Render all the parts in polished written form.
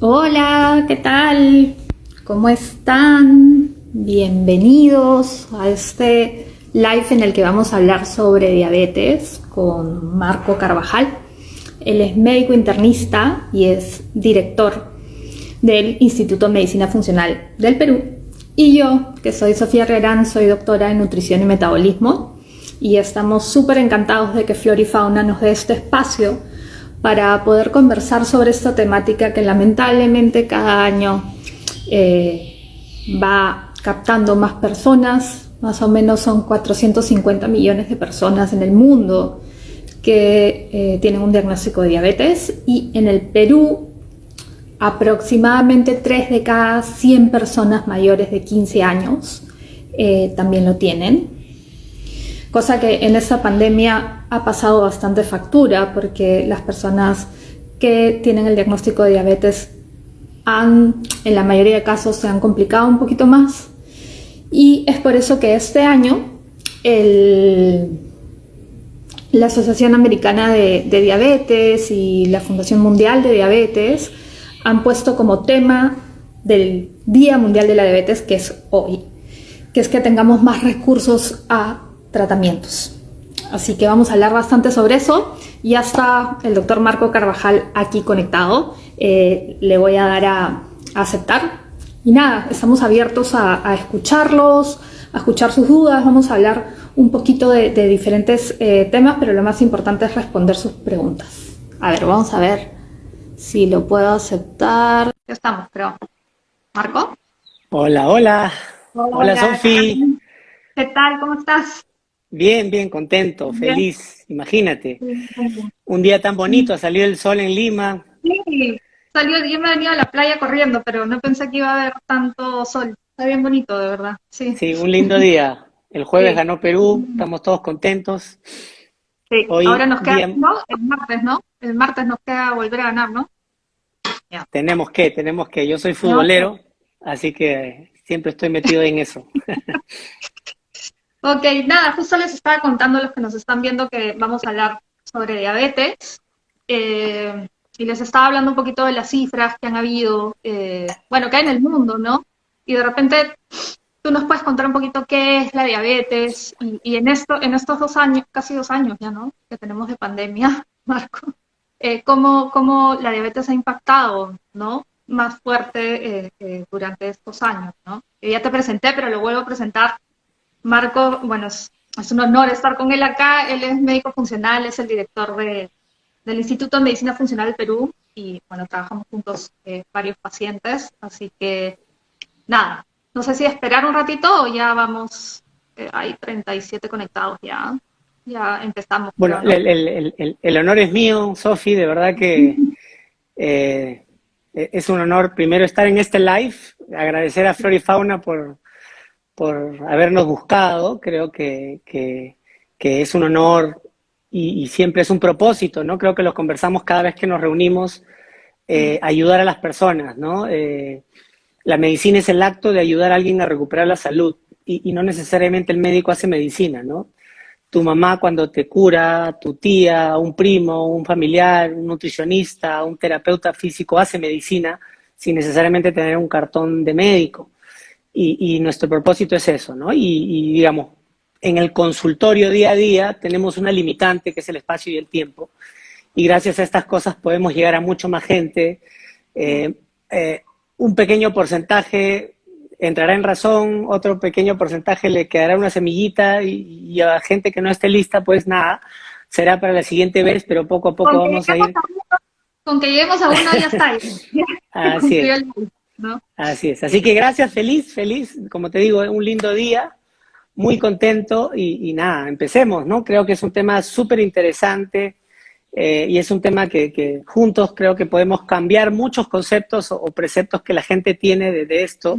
Hola, ¿qué tal? ¿Cómo están? Bienvenidos a este live en el que vamos a hablar sobre diabetes con Marco Carvajal. Él es médico internista y es director del Instituto de Medicina Funcional del Perú. Y yo, que soy Sofía Herrerán, soy doctora en nutrición y metabolismo. Y estamos súper encantados de que Flora y Fauna nos dé este espacio para poder conversar sobre esta temática que lamentablemente cada año va captando más personas. Más o menos son 450 millones de personas en el mundo que tienen un diagnóstico de diabetes, y en el Perú aproximadamente 3 de cada 100 personas mayores de 15 años también lo tienen. Cosa que en esta pandemia ha pasado bastante factura, porque las personas que tienen el diagnóstico de diabetes en la mayoría de casos se han complicado un poquito más, y es por eso que este año la Asociación Americana de Diabetes y la Fundación Mundial de Diabetes han puesto como tema del Día Mundial de la Diabetes, que es hoy, que es que tengamos más recursos a tratamientos. Así que vamos a hablar bastante sobre eso. Ya está el doctor Marco Carvajal aquí conectado. Le voy a dar a aceptar. Y nada, estamos abiertos a escucharlos, a escuchar sus dudas. Vamos a hablar un poquito de diferentes temas, pero lo más importante es responder sus preguntas. A ver, vamos a ver si lo puedo aceptar. Ya estamos, creo. ¿Marco? Hola, hola. Hola, Hola, Sofi. ¿qué tal? ¿Cómo estás? Bien, bien, contento, Bien. feliz. Imagínate, Sí, un día tan bonito, salió el sol en Lima. salió, yo me venía a la playa corriendo, pero no pensé que iba a haber tanto sol. Está bien bonito, de verdad. Sí, Sí, un lindo día. El jueves sí. ganó Perú, estamos todos contentos. Sí. Ahora Hoy nos queda, día ¿no? El martes, ¿no? El martes nos queda volver a ganar, ¿no? Ya. tenemos que. Yo soy No, futbolero, así que siempre estoy metido en eso. ok, nada, justo les estaba contando a los que nos están viendo que vamos a hablar sobre diabetes, y les estaba hablando un poquito de las cifras que han habido, bueno, que hay en el mundo, ¿no? Y de repente tú nos puedes contar un poquito qué es la diabetes, y en estos 2 años, casi 2 años ya, ¿no? Que tenemos de pandemia, Marco, cómo la diabetes ha impactado, ¿no? Más fuerte durante estos años, ¿no? Ya te presenté, pero lo vuelvo a presentar. Marco, bueno, es un honor estar con él acá. Él es médico funcional, es el director del Instituto de Medicina Funcional del Perú, y bueno, trabajamos juntos varios pacientes, así que nada, no sé si esperar un ratito o ya vamos, hay 37 conectados ya, ya empezamos, Bueno, creo, ¿no? el honor es mío, Sofi, de verdad que eh, es un honor primero estar en este live, agradecer a Flor y Fauna por habernos buscado. Creo que es un honor y siempre es un propósito, ¿no? Creo que lo conversamos cada vez que nos reunimos, ayudar a las personas, ¿no? La medicina es el acto de ayudar a alguien a recuperar la salud y no necesariamente el médico hace medicina, ¿no? Tu mamá cuando te cura, tu tía, un primo, un familiar, un nutricionista, un terapeuta físico hace medicina sin necesariamente tener un cartón de médico. Y nuestro propósito es eso, ¿no? Y digamos, en el consultorio día a día tenemos una limitante que es el espacio y el tiempo. Y gracias a estas cosas podemos llegar a mucho más gente. Eh, eh, un pequeño porcentaje entrará en razón, otro pequeño porcentaje le quedará una semillita y a gente que no esté lista, pues nada, será para la siguiente vez, pero poco a poco Con que vamos a lleguemos ir. a uno, con que lleguemos a uno ya está, ya se Así cumplió es, el día, ¿no? así es. Así que gracias, feliz, feliz, como te digo, un lindo día, muy contento y nada, empecemos, ¿no? Creo que es un tema súper interesante, y es un tema que juntos creo que podemos cambiar muchos conceptos o preceptos que la gente tiene de esto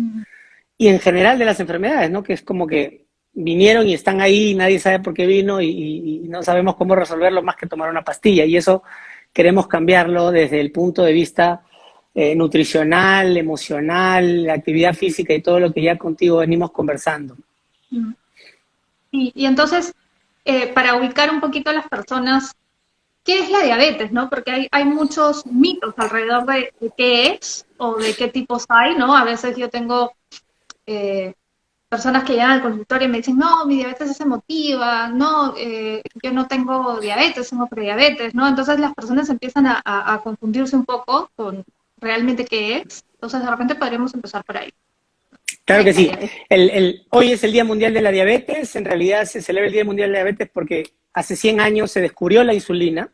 y en general de las enfermedades, ¿no? Que es como que vinieron y están ahí y nadie sabe por qué vino y no sabemos cómo resolverlo más que tomar una pastilla. Y eso queremos cambiarlo desde el punto de vista nutricional, emocional, actividad física y todo lo que ya contigo venimos conversando. Y entonces, para ubicar un poquito a las personas, qué es la diabetes, ¿no? Porque hay muchos mitos alrededor de qué es o de qué tipos hay, ¿no? A veces yo tengo eh, personas que llegan al consultorio y me dicen, no, mi diabetes es emotiva, no, yo no tengo diabetes, tengo prediabetes, ¿no? Entonces las personas empiezan a confundirse un poco con realmente qué es. Entonces de repente podríamos empezar por ahí. Claro ¿Qué que es la sí. diabetes? Hoy es el Día Mundial de la Diabetes. En realidad se celebra el Día Mundial de la Diabetes porque hace 100 años se descubrió la insulina.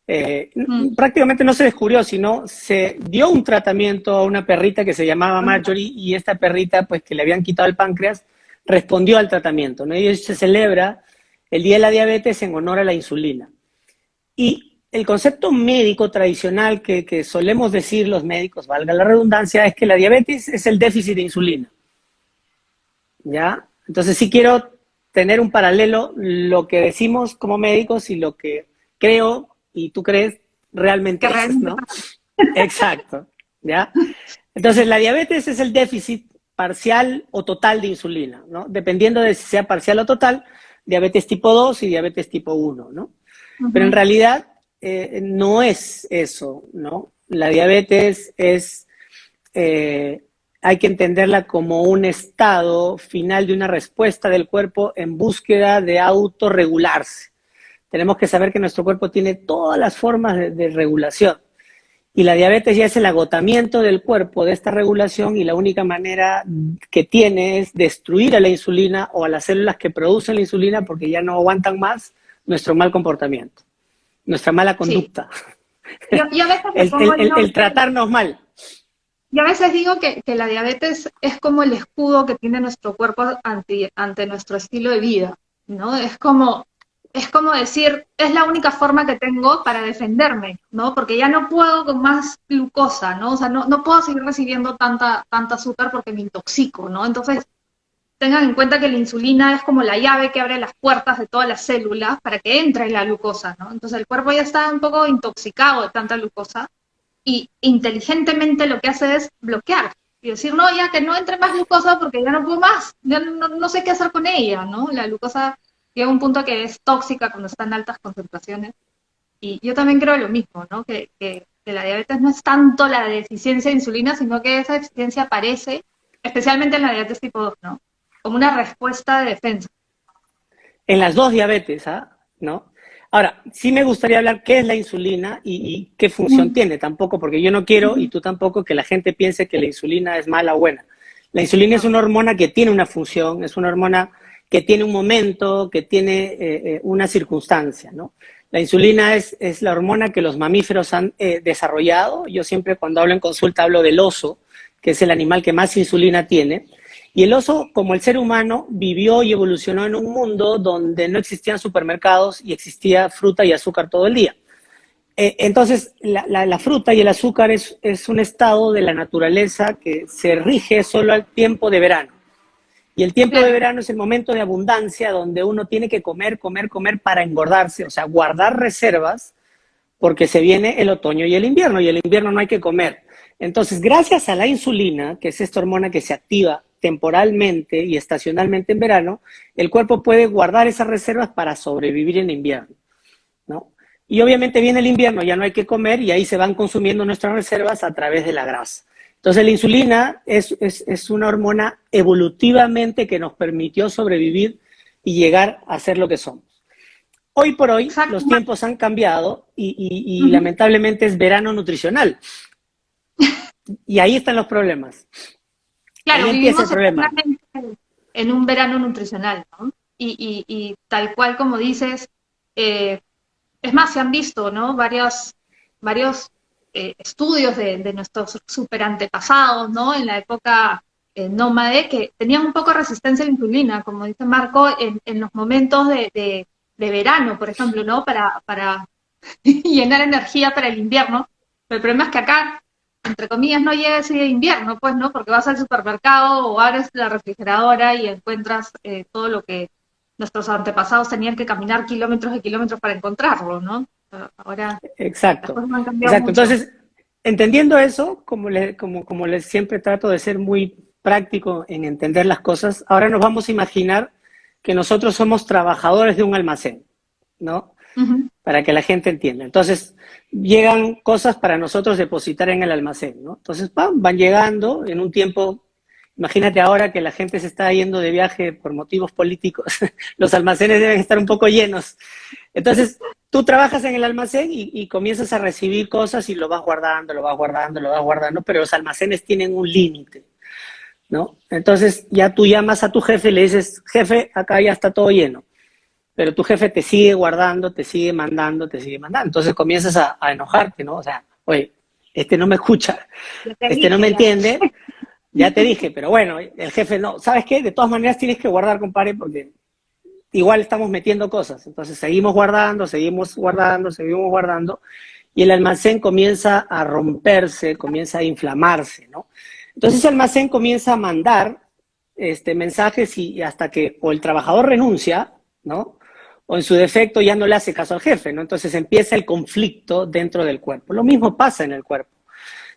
Mm. Prácticamente no se descubrió, sino se dio un tratamiento a una perrita que se llamaba Marjorie y esta perrita, pues que le habían quitado el páncreas, respondió al tratamiento, ¿no? Y hoy se celebra el Día de la Diabetes en honor a la insulina. Y el concepto médico tradicional que solemos decir los médicos, valga la redundancia, es que la diabetes es el déficit de insulina, ¿ya? Entonces sí quiero tener un paralelo lo que decimos como médicos y lo que creo y tú crees Que realmente es, realmente ¿no? Exacto, ¿ya? Entonces la diabetes es el déficit parcial o total de insulina, ¿no? Dependiendo de si sea parcial o total, diabetes tipo 2 y diabetes tipo 1, ¿no? Pero en ujú, realidad no es eso, ¿no? La diabetes es, hay que entenderla como un estado final de una respuesta del cuerpo en búsqueda de autorregularse. Tenemos que saber que nuestro cuerpo tiene todas las formas de regulación. Y la diabetes ya es el agotamiento del cuerpo de esta regulación y la única manera que tiene es destruir a la insulina o a las células que producen la insulina porque ya no aguantan más nuestro mal comportamiento, nuestra mala sí. conducta, Yo a veces le pongo el el nombre. tratarnos mal. Yo a veces digo que la diabetes es como el escudo que tiene nuestro cuerpo ante nuestro estilo de vida, ¿no? Es como decir, es la única forma que tengo para defenderme, ¿no? Porque ya no puedo con más glucosa, ¿no? O sea, no puedo seguir recibiendo tanta azúcar porque me intoxico, ¿no? Entonces, tengan en cuenta que la insulina es como la llave que abre las puertas de todas las células para que entre la glucosa, ¿no? Entonces, el cuerpo ya está un poco intoxicado de tanta glucosa y inteligentemente lo que hace es bloquear y decir, no, ya que no entre más glucosa porque ya no puedo más, ya no sé qué hacer con ella, ¿no? La glucosa llega a un punto que es tóxica cuando está en altas concentraciones y yo también creo lo mismo, ¿no? Que la diabetes no es tanto la deficiencia de insulina, sino que esa deficiencia aparece, especialmente en la diabetes tipo 2, ¿no? Como una respuesta de defensa. En las dos diabetes, ¿ah? ¿No? Ahora, sí me gustaría hablar qué es la insulina y qué función Mm, tiene, tampoco, porque yo no quiero, y tú tampoco, que la gente piense que la insulina es mala o buena. La insulina es no, una hormona que tiene una función, es una hormona que tiene un momento, que tiene una circunstancia, ¿no? La insulina es la hormona que los mamíferos han desarrollado. Yo siempre cuando hablo en consulta hablo del oso, que es el animal que más insulina tiene. Y el oso, como el ser humano, vivió y evolucionó en un mundo donde no existían supermercados y existía fruta y azúcar todo el día. Entonces, la fruta y el azúcar es un estado de la naturaleza que se rige solo al tiempo de verano. Y el tiempo de claro, verano es el momento de abundancia donde uno tiene que comer, comer, comer para engordarse, o sea, guardar reservas porque se viene el otoño y el invierno no hay que comer. Entonces, gracias a la insulina, que es esta hormona que se activa temporalmente y estacionalmente en verano, el cuerpo puede guardar esas reservas para sobrevivir en invierno, ¿no? Y obviamente viene el invierno, ya no hay que comer y ahí se van consumiendo nuestras reservas a través de la grasa. Entonces la insulina es una hormona evolutivamente que nos permitió sobrevivir y llegar a ser lo que somos. Hoy por hoy exacto. los tiempos han cambiado y lamentablemente es verano nutricional. Y ahí están los problemas. Ahí Claro, empieza el vivimos problema. eternamente en un verano nutricional, ¿no? Y tal cual como dices, eh, es más, se han visto, ¿no? Varios estudios de nuestros super antepasados, ¿no? En la época nómade, que tenían un poco de resistencia a la insulina, como dice Marco, en los momentos de verano, por ejemplo, ¿no? Para llenar energía para el invierno. Pero el problema es que acá, entre comillas, no llega ese invierno, pues, ¿no? Porque vas al supermercado o abres la refrigeradora y encuentras todo lo que nuestros antepasados tenían que caminar kilómetros y kilómetros para encontrarlo, ¿no? Ahora las Exacto, cosas han cambiado exacto. mucho. Entonces, entendiendo eso, como les siempre trato de ser muy práctico en entender las cosas, ahora nos vamos a imaginar que nosotros somos trabajadores de un almacén, ¿no? Ujú. para que la gente entienda. Entonces, llegan cosas para nosotros depositar en el almacén, ¿no? Entonces, ¡pam!, van llegando en un tiempo. Imagínate ahora que la gente se está yendo de viaje por motivos políticos, los almacenes deben estar un poco llenos. Entonces, tú trabajas en el almacén y comienzas a recibir cosas y lo vas guardando, lo vas guardando, lo vas guardando, pero los almacenes tienen un límite, ¿no? Entonces, ya tú llamas a tu jefe y le dices, jefe, acá ya está todo lleno, pero tu jefe te sigue guardando, te sigue mandando, te sigue mandando. Entonces comienzas a enojarte, ¿no? O sea, oye, este no me escucha, Ya te este no me dije, ya. entiende, ya te dije, pero bueno, el jefe no. ¿Sabes qué? De todas maneras tienes que guardar, compadre, porque igual estamos metiendo cosas. Entonces seguimos guardando, seguimos guardando, seguimos guardando, y el almacén comienza a romperse, comienza a inflamarse, ¿no? Entonces el almacén comienza a mandar mensajes y hasta que o el trabajador renuncia, ¿no? O en su defecto ya no le hace caso al jefe, ¿no? Entonces empieza el conflicto dentro del cuerpo. Lo mismo pasa en el cuerpo.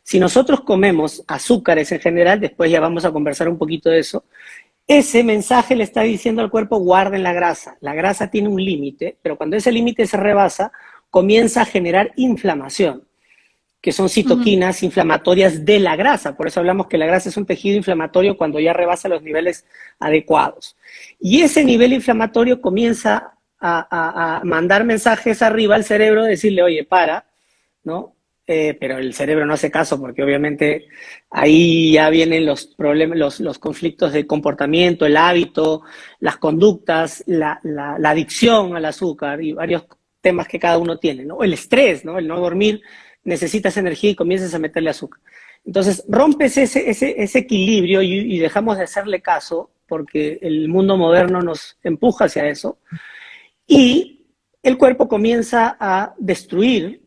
Si nosotros comemos azúcares en general, después ya vamos a conversar un poquito de eso, ese mensaje le está diciendo al cuerpo, guarden la grasa. La grasa tiene un límite, pero cuando ese límite se rebasa, comienza a generar inflamación, que son Ujú. citoquinas inflamatorias de la grasa. Por eso hablamos que la grasa es un tejido inflamatorio cuando ya rebasa los niveles adecuados. Y ese nivel inflamatorio comienza a mandar mensajes arriba al cerebro, decirle, oye, para, ¿no? Pero el cerebro no hace caso porque obviamente ahí ya vienen los problemas, los conflictos de comportamiento, el hábito, las conductas, la adicción al azúcar y varios temas que cada uno tiene, ¿no? El estrés, ¿no? El no dormir, necesitas energía y comienzas a meterle azúcar. Entonces rompes ese equilibrio y dejamos de hacerle caso porque el mundo moderno nos empuja hacia eso y el cuerpo comienza a destruir,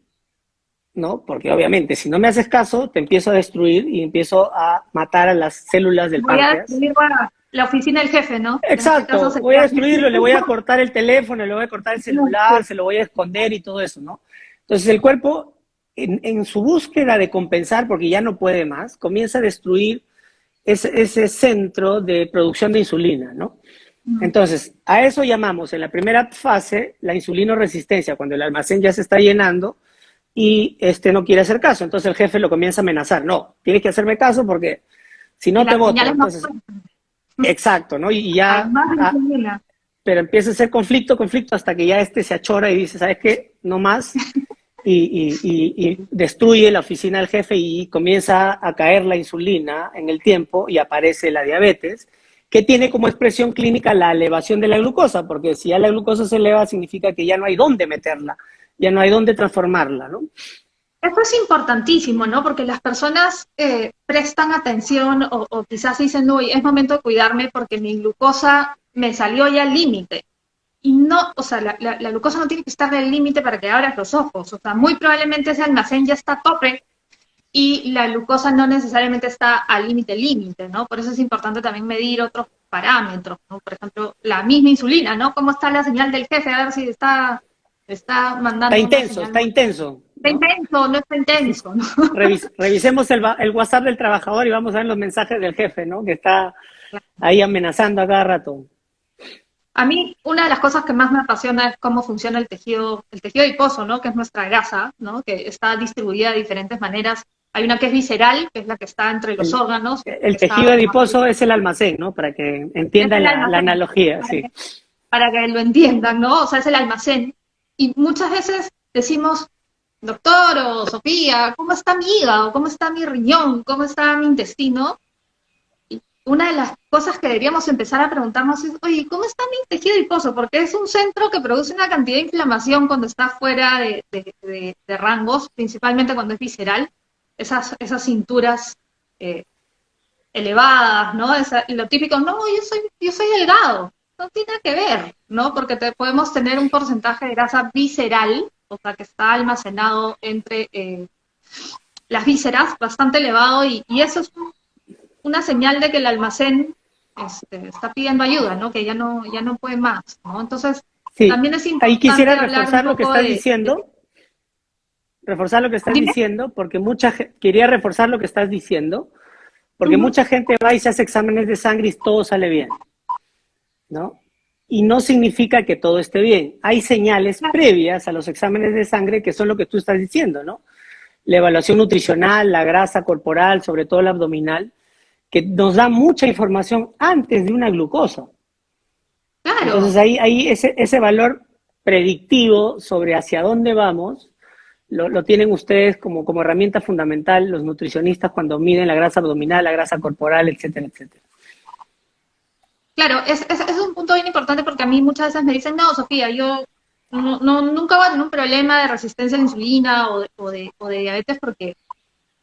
¿no? Porque obviamente si no me haces caso, te empiezo a destruir y empiezo a matar a las células del Voy a páncreas. destruir la oficina del jefe, ¿no? En este caso Exacto, voy a sería... destruirlo, le voy a cortar el teléfono, le voy a cortar el celular, se lo voy a esconder y todo eso, ¿no? Entonces el cuerpo, en su búsqueda de compensar, porque ya no puede más, comienza a destruir ese centro de producción de insulina, ¿no? Entonces, a eso llamamos en la primera fase la insulinoresistencia, cuando el almacén ya se está llenando y no quiere hacer caso. Entonces el jefe lo comienza a amenazar. No, tienes que hacerme caso porque si Y no te las voto. señales más Entonces, fuertes. exacto, ¿no? Y ya, Además de insulina. pero empieza a ser conflicto, conflicto, hasta que ya se achora y dice, ¿sabes qué? No más. Y destruye la oficina del jefe y comienza a caer la insulina en el tiempo y aparece la diabetes, que tiene como expresión clínica la elevación de la glucosa, porque si ya la glucosa se eleva significa que ya no hay dónde meterla, ya no hay dónde transformarla, ¿no? Esto es importantísimo, ¿no? Porque las personas prestan atención o quizás dicen, uy, es momento de cuidarme porque mi glucosa me salió ya al límite. Y no, o sea, la glucosa no tiene que estar al límite para que abras los ojos. O sea, muy probablemente ese almacén ya está a tope y la glucosa no necesariamente está al límite límite, ¿no? Por eso es importante también medir otros parámetros, ¿no? Por ejemplo, la misma insulina, ¿no? ¿Cómo está la señal del jefe? A ver si está mandando una señal Está muy... intenso, Está ¿no? intenso, no está intenso, ¿no? Revisemos el WhatsApp del trabajador y vamos a ver los mensajes del jefe, ¿no? Que está ahí amenazando a cada rato. A mí, una de las cosas que más me apasiona es cómo funciona el tejido adiposo, ¿no? Que es nuestra grasa, ¿no? Que está distribuida de diferentes maneras. Hay una que es visceral, que es la que está entre los El, órganos, que el tejido está adiposo es el almacén, ¿no? Para que es entiendan el la almacén, analogía, sí. para que lo entiendan, ¿no? O sea, es el almacén. Y muchas veces decimos, doctor o Sofía, ¿cómo está mi hígado? ¿Cómo está mi riñón? ¿Cómo está mi intestino? Y una de las cosas que deberíamos empezar a preguntarnos es, oye, ¿cómo está mi tejido adiposo? Porque es un centro que produce una cantidad de inflamación cuando está fuera de rangos, principalmente cuando es visceral, esas cinturas eh, elevadas, ¿no? Lo típico, no, yo soy delgado, no tiene nada que ver, ¿no? Porque podemos tener un porcentaje de grasa visceral, o sea, que está almacenado entre las vísceras, bastante elevado, y eso es una señal de que el almacén está pidiendo ayuda, ¿no? Que ya no puede más, ¿no? Entonces, Sí, también es ahí quisiera importante hablar un reforzar lo que poco estás diciendo, dime. porque quería reforzar lo que estás diciendo, porque Ujú. mucha gente va y se hace exámenes de sangre y todo sale bien, ¿no? y no significa que todo esté bien. Hay señales previas a los exámenes de sangre que son lo que tú estás diciendo, ¿no? La evaluación nutricional, la grasa corporal, sobre todo la abdominal, que nos da mucha información antes de una glucosa. Claro. Entonces ahí ese valor predictivo sobre hacia dónde vamos, lo tienen ustedes como herramienta fundamental los nutricionistas cuando miden la grasa abdominal, la grasa corporal, etcétera, etcétera. Claro, es un punto bien importante porque a mí muchas veces me dicen, no, Sofía, yo nunca voy a tener un problema de resistencia a la insulina o de diabetes porque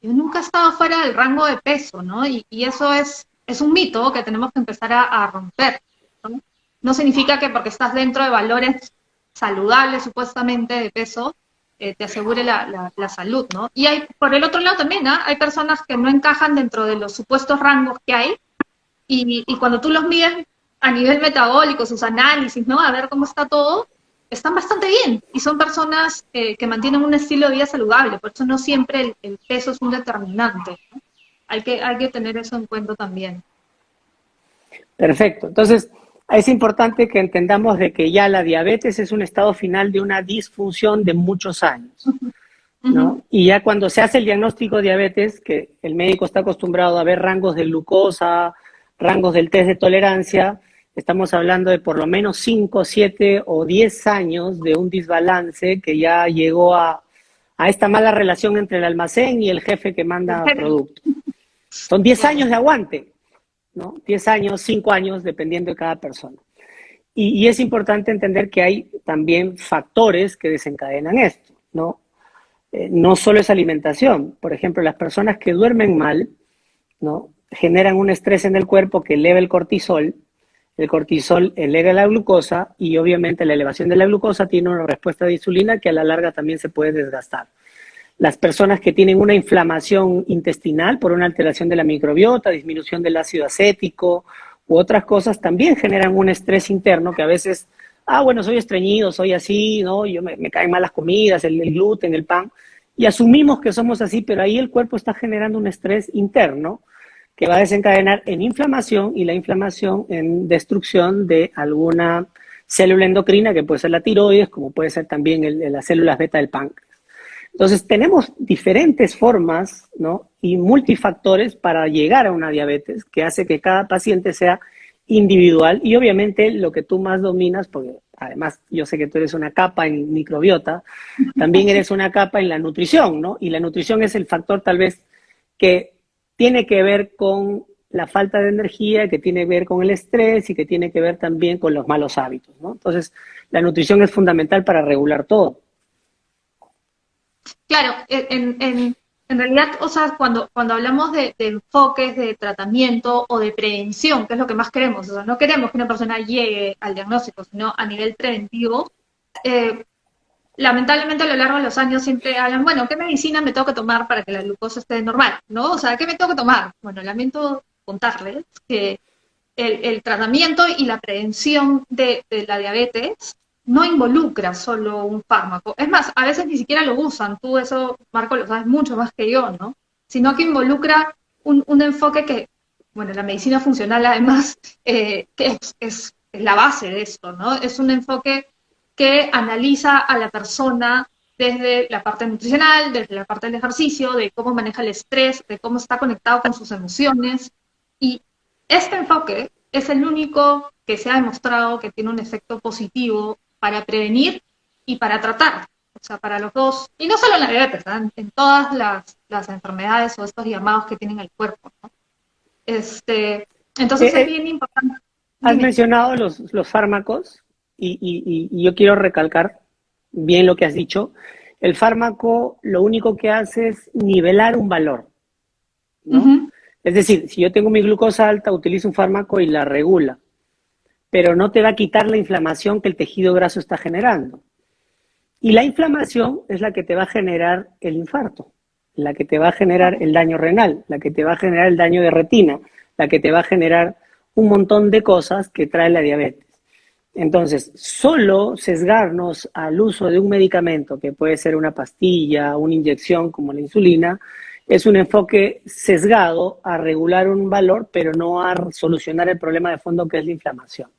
yo nunca he estado fuera del rango de peso, ¿no? Y eso es un mito que tenemos que empezar a romper, ¿no? No significa que porque estás dentro de valores saludables, supuestamente, de peso, te asegure la salud, ¿no? Y hay, por el otro lado también, ¿ah? Hay personas que no encajan dentro de los supuestos rangos que hay y cuando tú los mides a nivel metabólico, sus análisis, ¿no? A ver cómo está todo, están bastante bien y son personas que mantienen un estilo de vida saludable, por eso no siempre el peso es un determinante, ¿no? Hay que tener eso en cuenta también. Perfecto. Entonces, es importante que entendamos de que ya la diabetes es un estado final de una disfunción de muchos años, Uh -huh. ¿no? Y ya cuando se hace el diagnóstico de diabetes, que el médico está acostumbrado a ver rangos de glucosa, rangos del test de tolerancia, estamos hablando de por lo menos 5, 7 o 10 años de un desbalance que ya llegó a esta mala relación entre el almacén y el jefe que manda producto. Son 10 años de aguante, ¿no? 10 años, 5 años, dependiendo de cada persona. Y es importante entender que hay también factores que desencadenan esto, ¿no? No solo es alimentación. Por ejemplo, las personas que duermen mal, ¿no? Generan un estrés en el cuerpo que eleva el cortisol eleva la glucosa y obviamente la elevación de la glucosa tiene una respuesta de insulina que a la larga también se puede desgastar. Las personas que tienen una inflamación intestinal por una alteración de la microbiota, disminución del ácido acético u otras cosas también generan un estrés interno que a veces, bueno, soy estreñido, soy así, ¿no? Me caen mal las comidas, el gluten, el pan, y asumimos que somos así, pero ahí el cuerpo está generando un estrés interno que va a desencadenar en inflamación y la inflamación en destrucción de alguna célula endocrina, que puede ser la tiroides, como puede ser también las células beta del páncreas. Entonces, tenemos diferentes formas, ¿no? Y multifactores para llegar a una diabetes, que hace que cada paciente sea individual y obviamente lo que tú más dominas, porque además yo sé que tú eres una capa en microbiota, también eres una capa en la nutrición, ¿no? Y la nutrición es el factor tal vez que tiene que ver con la falta de energía, que tiene que ver con el estrés y que tiene que ver también con los malos hábitos, ¿no? Entonces, la nutrición es fundamental para regular todo. Claro, en realidad, o sea, cuando hablamos de enfoques de tratamiento o de prevención, que es lo que más queremos, o sea, no queremos que una persona llegue al diagnóstico, sino a nivel preventivo, eh, lamentablemente a lo largo de los años siempre hablan, bueno, ¿qué medicina me tengo que tomar para que la glucosa esté normal? ¿No? O sea, ¿qué me tengo que tomar? Bueno, lamento contarles que el tratamiento y la prevención de la diabetes no involucra solo un fármaco. Es más, a veces ni siquiera lo usan, tú eso, Marco, lo sabes mucho más que yo, ¿no? Sino que involucra un enfoque que, bueno, la medicina funcional además, que es la base de esto, ¿no? Es un enfoque que analiza a la persona desde la parte nutricional, desde la parte del ejercicio, de cómo maneja el estrés, de cómo está conectado con sus emociones. Y este enfoque es el único que se ha demostrado que tiene un efecto positivo para prevenir y para tratar. O sea, para los dos, y no solo en la diabetes, ¿eh? En todas las enfermedades o estos llamados que tienen el cuerpo, ¿no? Entonces es bien importante. Has Dime. mencionado los fármacos y yo quiero recalcar bien lo que has dicho. El fármaco lo único que hace es nivelar un valor, ¿no? Uh-huh. Es decir, si yo tengo mi glucosa alta, utilizo un fármaco y la regula, pero no te va a quitar la inflamación que el tejido graso está generando. Y la inflamación es la que te va a generar el infarto, la que te va a generar el daño renal, la que te va a generar el daño de retina, la que te va a generar un montón de cosas que trae la diabetes. Entonces, solo sesgarnos al uso de un medicamento, que puede ser una pastilla, una inyección como la insulina, es un enfoque sesgado a regular un valor, pero no a solucionar el problema de fondo que es la inflamación.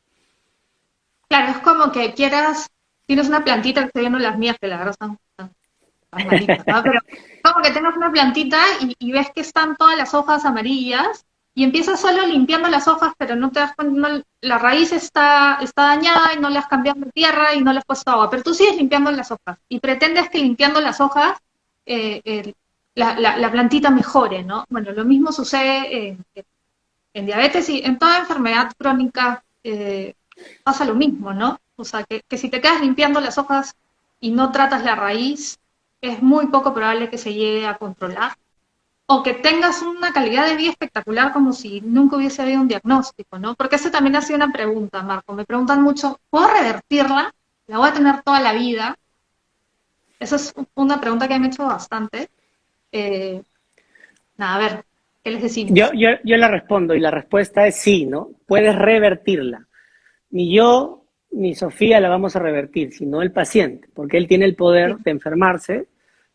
Claro, es como que tienes una plantita que estoy viendo las mías, que la verdad están malitas, ¿no? Pero como que tengas una plantita y ves que están todas las hojas amarillas y empiezas solo limpiando las hojas, pero no te das cuenta, la raíz está dañada y no le has cambiado de tierra y no le has puesto agua, pero tú sigues limpiando las hojas y pretendes que limpiando las hojas la plantita mejore, ¿no? Bueno, lo mismo sucede en diabetes y en toda enfermedad crónica pasa lo mismo, ¿no? O sea, que si te quedas limpiando las hojas y no tratas la raíz, es muy poco probable que se llegue a controlar. O que tengas una calidad de vida espectacular como si nunca hubiese habido un diagnóstico, ¿no? Porque eso también ha sido una pregunta, Marco. Me preguntan mucho, ¿puedo revertirla? ¿La voy a tener toda la vida? Esa es una pregunta que me han hecho bastante. Eh, Nada, a ver, ¿qué les decimos? Yo la respondo y la respuesta es sí, ¿no? Puedes revertirla. Ni yo ni Sofía la vamos a revertir, sino el paciente, porque él tiene el Sí. poder de enfermarse,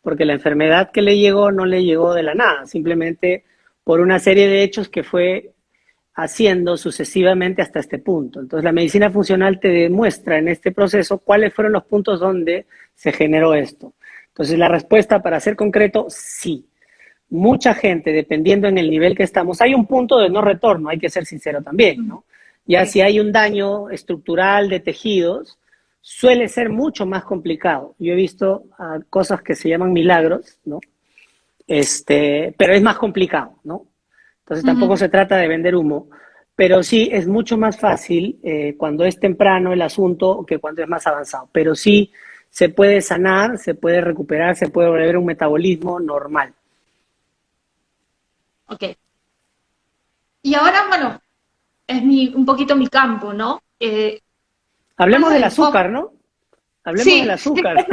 porque la enfermedad que le llegó no le llegó de la nada, simplemente por una serie de hechos que fue haciendo sucesivamente hasta este punto. Entonces la medicina funcional te demuestra en este proceso cuáles fueron los puntos donde se generó esto. Entonces la respuesta, para ser concreto, sí. Mucha gente, dependiendo en el nivel que estamos, hay un punto de no retorno, hay que ser sincero también, ¿no? Ya Sí. si hay un daño estructural de tejidos, suele ser mucho más complicado. Yo he visto cosas que se llaman milagros, ¿no? Pero es más complicado, ¿no? Entonces tampoco Ujú. se trata de vender humo, pero sí es mucho más fácil cuando es temprano el asunto que cuando es más avanzado. Pero sí se puede sanar, se puede recuperar, se puede volver un metabolismo normal. Ok. Y ahora, bueno, es un poquito mi campo, ¿no? ¿Cuál es Hablemos el del enfoque? azúcar, ¿no? Hablemos del Sí, azúcar.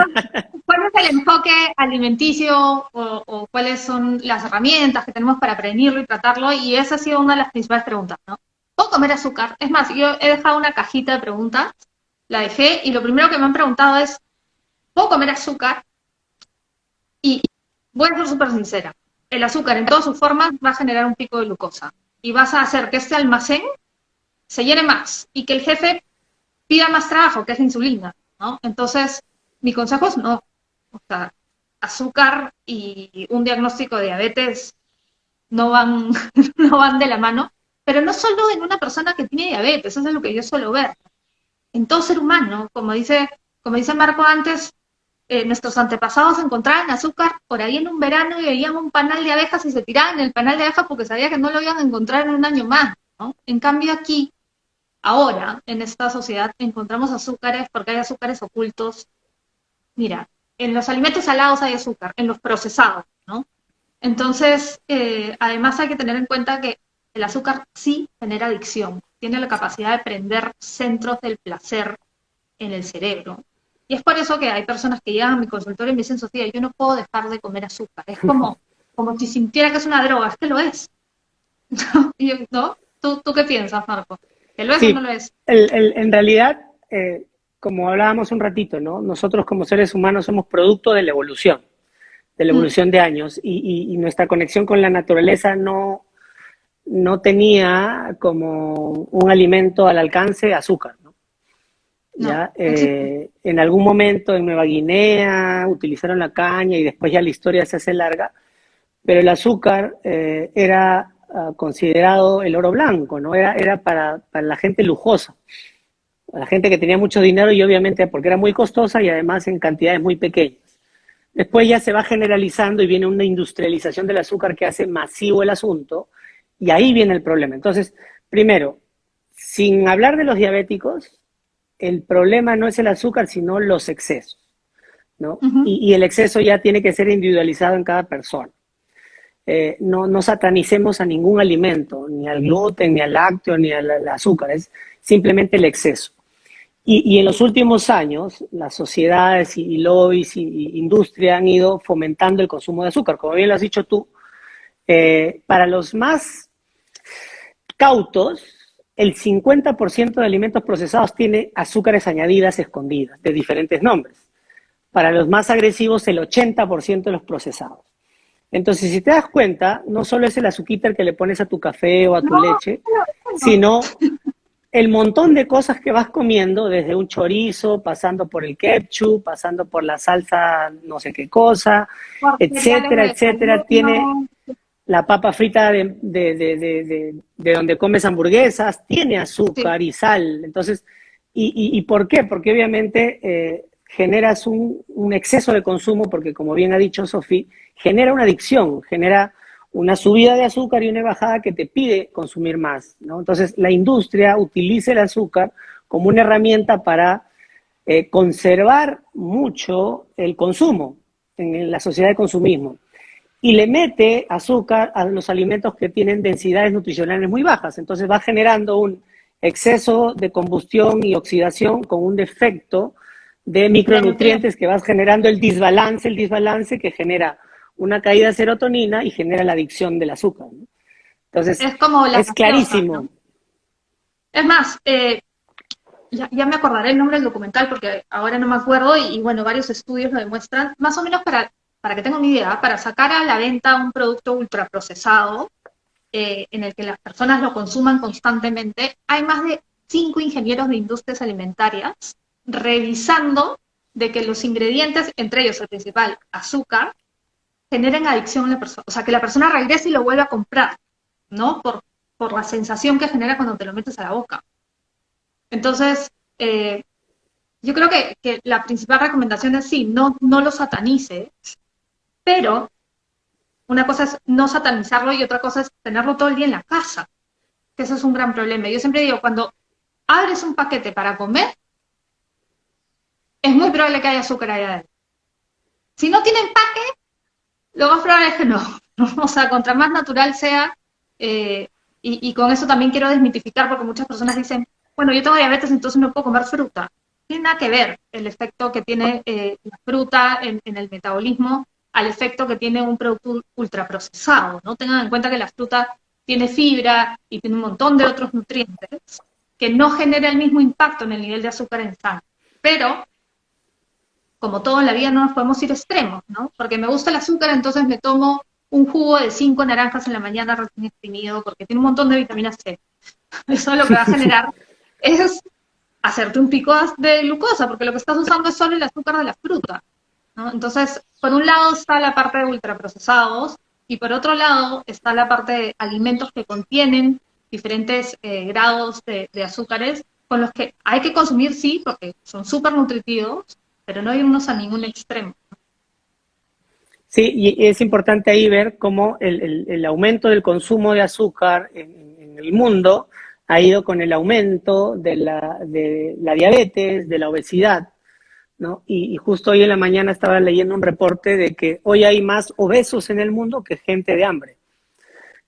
¿cuál es el enfoque alimenticio o cuáles son las herramientas que tenemos para prevenirlo y tratarlo? Y esa ha sido una de las principales preguntas, ¿no? ¿Puedo comer azúcar? Es más, yo he dejado una cajita de preguntas, la dejé y lo primero que me han preguntado es, ¿puedo comer azúcar? Y voy a ser súper sincera, el azúcar en todas sus formas va a generar un pico de glucosa y vas a hacer que este almacén se llene más y que el jefe pida más trabajo, que es la insulina, ¿no? Entonces, mi consejo es no. O sea, azúcar y un diagnóstico de diabetes no van, no van de la mano, pero no solo en una persona que tiene diabetes, eso es lo que yo suelo ver. En todo ser humano, como dice Marco antes, nuestros antepasados encontraban azúcar por ahí en un verano y veían un panal de abejas y se tiraban en el panal de abejas porque sabían que no lo iban a encontrar en un año más, ¿no? En cambio aquí, ahora, en esta sociedad, encontramos azúcares porque hay azúcares ocultos. Mira, en los alimentos salados hay azúcar, en los procesados, ¿no? Entonces, además hay que tener en cuenta que el azúcar sí genera adicción, tiene la capacidad de prender centros del placer en el cerebro. Y es por eso que hay personas que llegan a mi consultorio y me dicen, Sofía, yo no puedo dejar de comer azúcar. Es como si sintiera que es una droga, es que lo es. Y yo, ¿no? ¿Tú qué piensas, Marco? ¿Que lo es o no Sí, lo es? en realidad, como hablábamos un ratito, ¿no? Nosotros como seres humanos somos producto de la Mm, evolución de años, y nuestra conexión con la naturaleza no tenía como un alimento al alcance azúcar, ¿no? no, Ya, no existe. en algún momento en Nueva Guinea utilizaron la caña y después ya la historia se hace larga, pero el azúcar era considerado el oro blanco, ¿no? Era para la gente lujosa, para la gente que tenía mucho dinero y obviamente porque era muy costosa y además en cantidades muy pequeñas. Después ya se va generalizando y viene una industrialización del azúcar que hace masivo el asunto y ahí viene el problema. Entonces, primero, sin hablar de los diabéticos, el problema no es el azúcar, sino los excesos, ¿no? Ujú. Y el exceso ya tiene que ser individualizado en cada persona. No satanicemos a ningún alimento, ni al gluten, ni al lácteo, ni al azúcar, es simplemente el exceso. Y en los últimos años, las sociedades y lobbies y industria han ido fomentando el consumo de azúcar. Como bien lo has dicho tú, para los más cautos, el 50% de alimentos procesados tiene azúcares añadidas escondidas, de diferentes nombres. Para los más agresivos, el 80% de los procesados. Entonces, si te das cuenta, no solo es el azuquita que le pones a tu café o a tu No, leche, no, sino el montón de cosas que vas comiendo, desde un chorizo, pasando por el ketchup, pasando por la salsa no sé qué cosa, Por cereales de etcétera, etcétera, tiene desayuno. la papa frita de donde comes hamburguesas, tiene Sí, azúcar y sal. Entonces, ¿y por qué? Porque obviamente generas un exceso de consumo, porque como bien ha dicho Sofía, genera una adicción, genera una subida de azúcar y una bajada que te pide consumir más, ¿no? Entonces, la industria utiliza el azúcar como una herramienta para conservar mucho el consumo en la sociedad de consumismo y le mete azúcar a los alimentos que tienen densidades nutricionales muy bajas. Entonces va generando un exceso de combustión y oxidación con un defecto de de nutrientes. micronutrientes que vas generando el desbalance que genera una caída de serotonina y genera la adicción del azúcar, ¿no? Entonces, Es como las es gaseosas, ¿no? clarísimo. Es más, ya me acordaré el nombre del documental porque ahora no me acuerdo y bueno, varios estudios lo demuestran, más o menos para que tengan una idea, para sacar a la venta un producto ultraprocesado en el que las personas lo consuman constantemente, hay más de 5 ingenieros de industrias alimentarias revisando de que los ingredientes, entre ellos el principal, azúcar, generen adicción en la persona, o sea, que la persona regrese y lo vuelva a comprar, ¿no? Por la sensación que genera cuando te lo metes a la boca. Entonces, eh, yo creo que la principal recomendación es sí, no lo satanice, pero una cosa es no satanizarlo y otra cosa es tenerlo todo el día en la casa, que eso es un gran problema. Yo siempre digo, cuando abres un paquete para comer, es muy probable que haya azúcar ahí adentro. Si no tiene empaque, lo más probable es que no. ¿No? O sea, contra más natural sea, eh, y con eso también quiero desmitificar, porque muchas personas dicen, bueno, yo tengo diabetes, entonces no puedo comer fruta. Tiene nada que ver el efecto que tiene la fruta en el metabolismo al efecto que tiene un producto ultraprocesado, ¿no? Tengan en cuenta que la fruta tiene fibra y tiene un montón de otros nutrientes que no genera el mismo impacto en el nivel de azúcar en sangre. Pero como todo en la vida no nos podemos ir extremos, ¿no? Porque me gusta el azúcar, entonces me tomo un jugo de 5 naranjas en la mañana recién exprimido porque tiene un montón de vitamina C. Eso lo que va a generar es hacerte un pico de glucosa, porque lo que estás usando es solo el azúcar de la fruta, ¿no? Entonces, por un lado está la parte de ultraprocesados y por otro lado está la parte de alimentos que contienen diferentes grados de azúcares con los que hay que consumir, sí, porque son súper nutritivos, pero no irnos a ningún extremo. Sí, y es importante ahí ver cómo el aumento del consumo de azúcar en el mundo ha ido con el aumento de la diabetes, de la obesidad, ¿no? Y justo hoy en la mañana estaba leyendo un reporte de que hoy hay más obesos en el mundo que gente de hambre.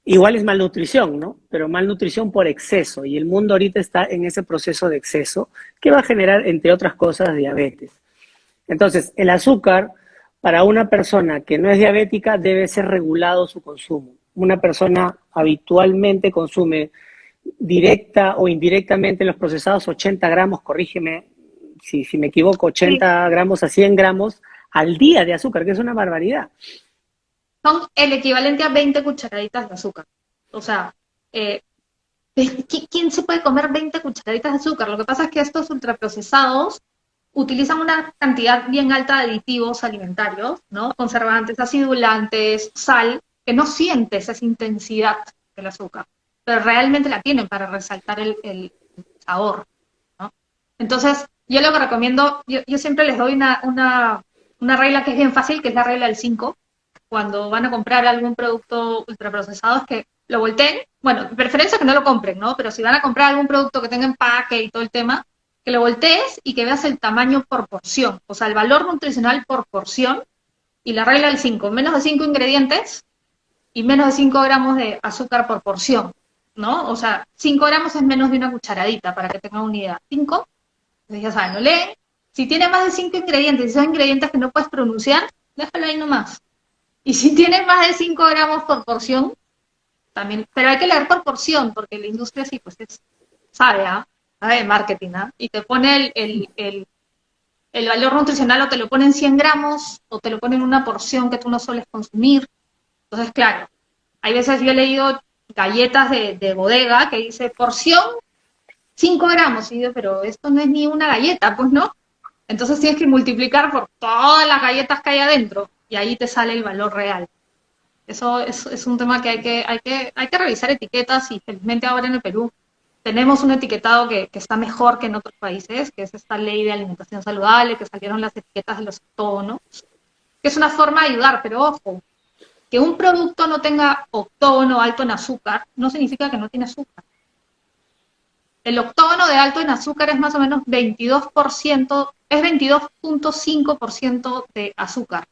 Igual es malnutrición, ¿no? Pero malnutrición por exceso. Y el mundo ahorita está en ese proceso de exceso que va a generar, entre otras cosas, diabetes. Entonces, el azúcar para una persona que no es diabética debe ser regulado su consumo. Una persona habitualmente consume directa o indirectamente en los procesados 80 gramos, corrígeme si me equivoco, Sí, 80 gramos a 100 gramos al día de azúcar, que es una barbaridad. son el equivalente a 20 cucharaditas de azúcar. O sea, eh, ¿quién se puede comer 20 cucharaditas de azúcar? Lo que pasa es que estos ultraprocesados utilizan una cantidad bien alta de aditivos alimentarios, ¿no? Conservantes, acidulantes, sal, que no sientes esa intensidad del azúcar, pero realmente la tienen para resaltar el sabor, ¿no? Entonces, yo lo que recomiendo, yo siempre les doy una regla que es bien fácil, que es la regla del 5 cuando van a comprar algún producto ultraprocesado, es que lo volteen, bueno, de preferencia que no lo compren, ¿no? Pero si van a comprar algún producto que tenga empaque y todo el tema, que lo voltees y que veas el tamaño por porción, o sea, el valor nutricional por porción y la regla del 5 menos de 5 ingredientes y menos de 5 gramos de azúcar por porción, ¿no? O sea, 5 gramos es menos de una cucharadita, para que tengan una idea. 5, entonces ya saben, lo leen. Si tiene más de 5 ingredientes, y son ingredientes que no puedes pronunciar, déjalo ahí nomás. Y si tiene más de 5 gramos por porción, también, pero hay que leer por porción, porque la industria sí, pues sabe, ¿ah? Sabe de marketing, ¿ah? Y te pone el valor nutricional o te lo pone en 100 gramos o te lo pone en una porción que tú no sueles consumir. Entonces, claro, hay veces yo he leído galletas de bodega que dice porción 5 gramos, y yo, pero esto no es ni una galleta, pues no. Entonces tienes que multiplicar por todas las galletas que hay adentro, y ahí te sale el valor real. Eso es un tema que hay que revisar etiquetas, y felizmente ahora en el Perú tenemos un etiquetado que está mejor que en otros países, que es esta ley de alimentación saludable, que salieron las etiquetas de los octógonos, que es una forma de ayudar, pero ojo, que un producto no tenga octógono alto en azúcar no significa que no tiene azúcar. El octógono de alto en azúcar es más o menos 22%, es 22.5% de azúcar,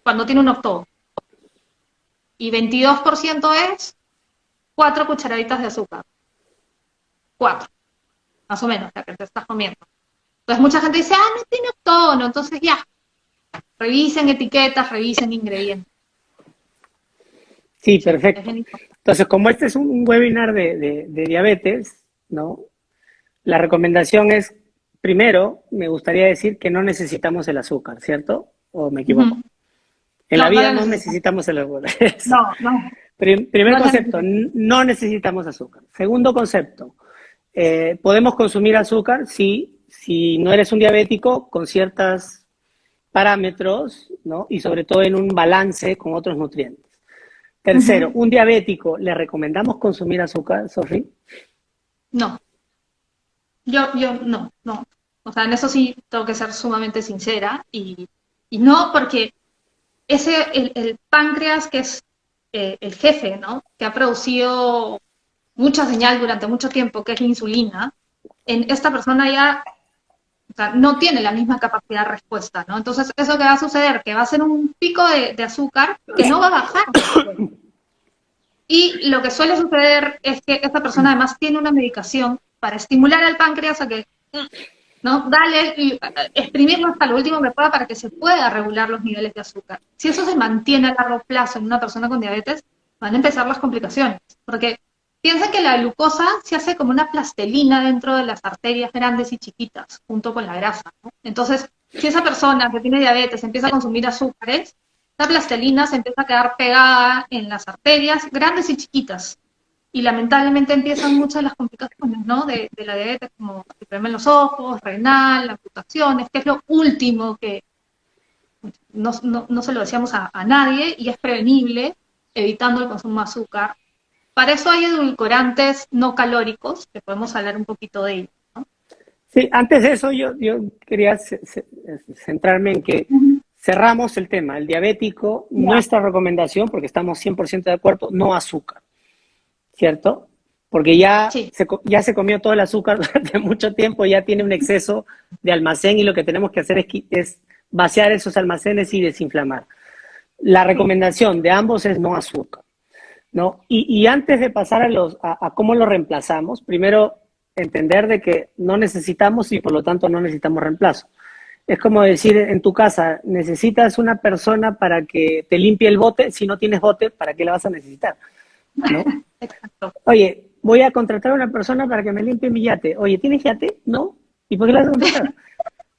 cuando tiene un octógono. Y 22% es 4 cucharaditas de azúcar. 4, más o menos, la que te estás comiendo. Entonces mucha gente dice, no tiene octógono, entonces ya, revisen etiquetas, revisen ingredientes. Sí, Sí, es perfecto. bien importante. Entonces, como este es un webinar de diabetes, ¿no? La recomendación es, primero, me gustaría decir que no necesitamos el azúcar, ¿cierto? ¿O me equivoco? Ujú. En la No, no vida lo no necesitan. necesitamos el azúcar. Eso. No, no, Primer no lo concepto, necesitan. no necesitamos azúcar. Segundo concepto, podemos consumir azúcar si no eres un diabético con ciertos parámetros, ¿no? Y sobre todo en un balance con otros nutrientes. Tercero, Ujú. un diabético, ¿le recomendamos consumir azúcar, Sofía? No, yo no. O sea, en eso sí tengo que ser sumamente sincera, y no porque el páncreas, que es el jefe, ¿no? Que ha producido mucha señal durante mucho tiempo, que es la insulina, en esta persona ya, o sea, no tiene la misma capacidad de respuesta, ¿no? Entonces, eso que va a suceder, que va a ser un pico de azúcar que no va a bajar después. Y lo que suele suceder es que esta persona además tiene una medicación para estimular al páncreas a que, ¿no? Dale y exprimirlo hasta lo último que pueda para que se pueda regular los niveles de azúcar. Si eso se mantiene a largo plazo en una persona con diabetes, van a empezar las complicaciones. Porque piensa que la glucosa se hace como una plastelina dentro de las arterias grandes y chiquitas, junto con la grasa, ¿no? Entonces, si esa persona que tiene diabetes empieza a consumir azúcares, la plastelina se empieza a quedar pegada en las arterias grandes y chiquitas, y lamentablemente empiezan muchas de las complicaciones, ¿no? De la diabetes, como problema en los ojos, renal, amputaciones, que es lo último que no se lo decíamos a nadie, y es prevenible evitando el consumo de azúcar. Para eso hay edulcorantes no calóricos, que podemos hablar un poquito de ellos, ¿no? Sí, antes de eso yo quería centrarme en que Ujú. cerramos el tema. El diabético, Ya, nuestra recomendación, porque estamos 100% de acuerdo, no azúcar, ¿cierto? Porque sí, ya se comió todo el azúcar durante mucho tiempo, ya tiene un exceso de almacén y lo que tenemos que hacer es vaciar esos almacenes y desinflamar. La sí. recomendación de ambos es no azúcar, ¿no? Y antes de pasar a cómo lo reemplazamos, primero entender de que no necesitamos y por lo tanto no necesitamos reemplazo. Es como decir en tu casa, necesitas una persona para que te limpie el bote, si no tienes bote, ¿para qué la vas a necesitar? ¿No? Exacto. Oye, voy a contratar a una persona para que me limpie mi yate. Oye, ¿tienes yate? No. ¿Y por qué la vas a contratar?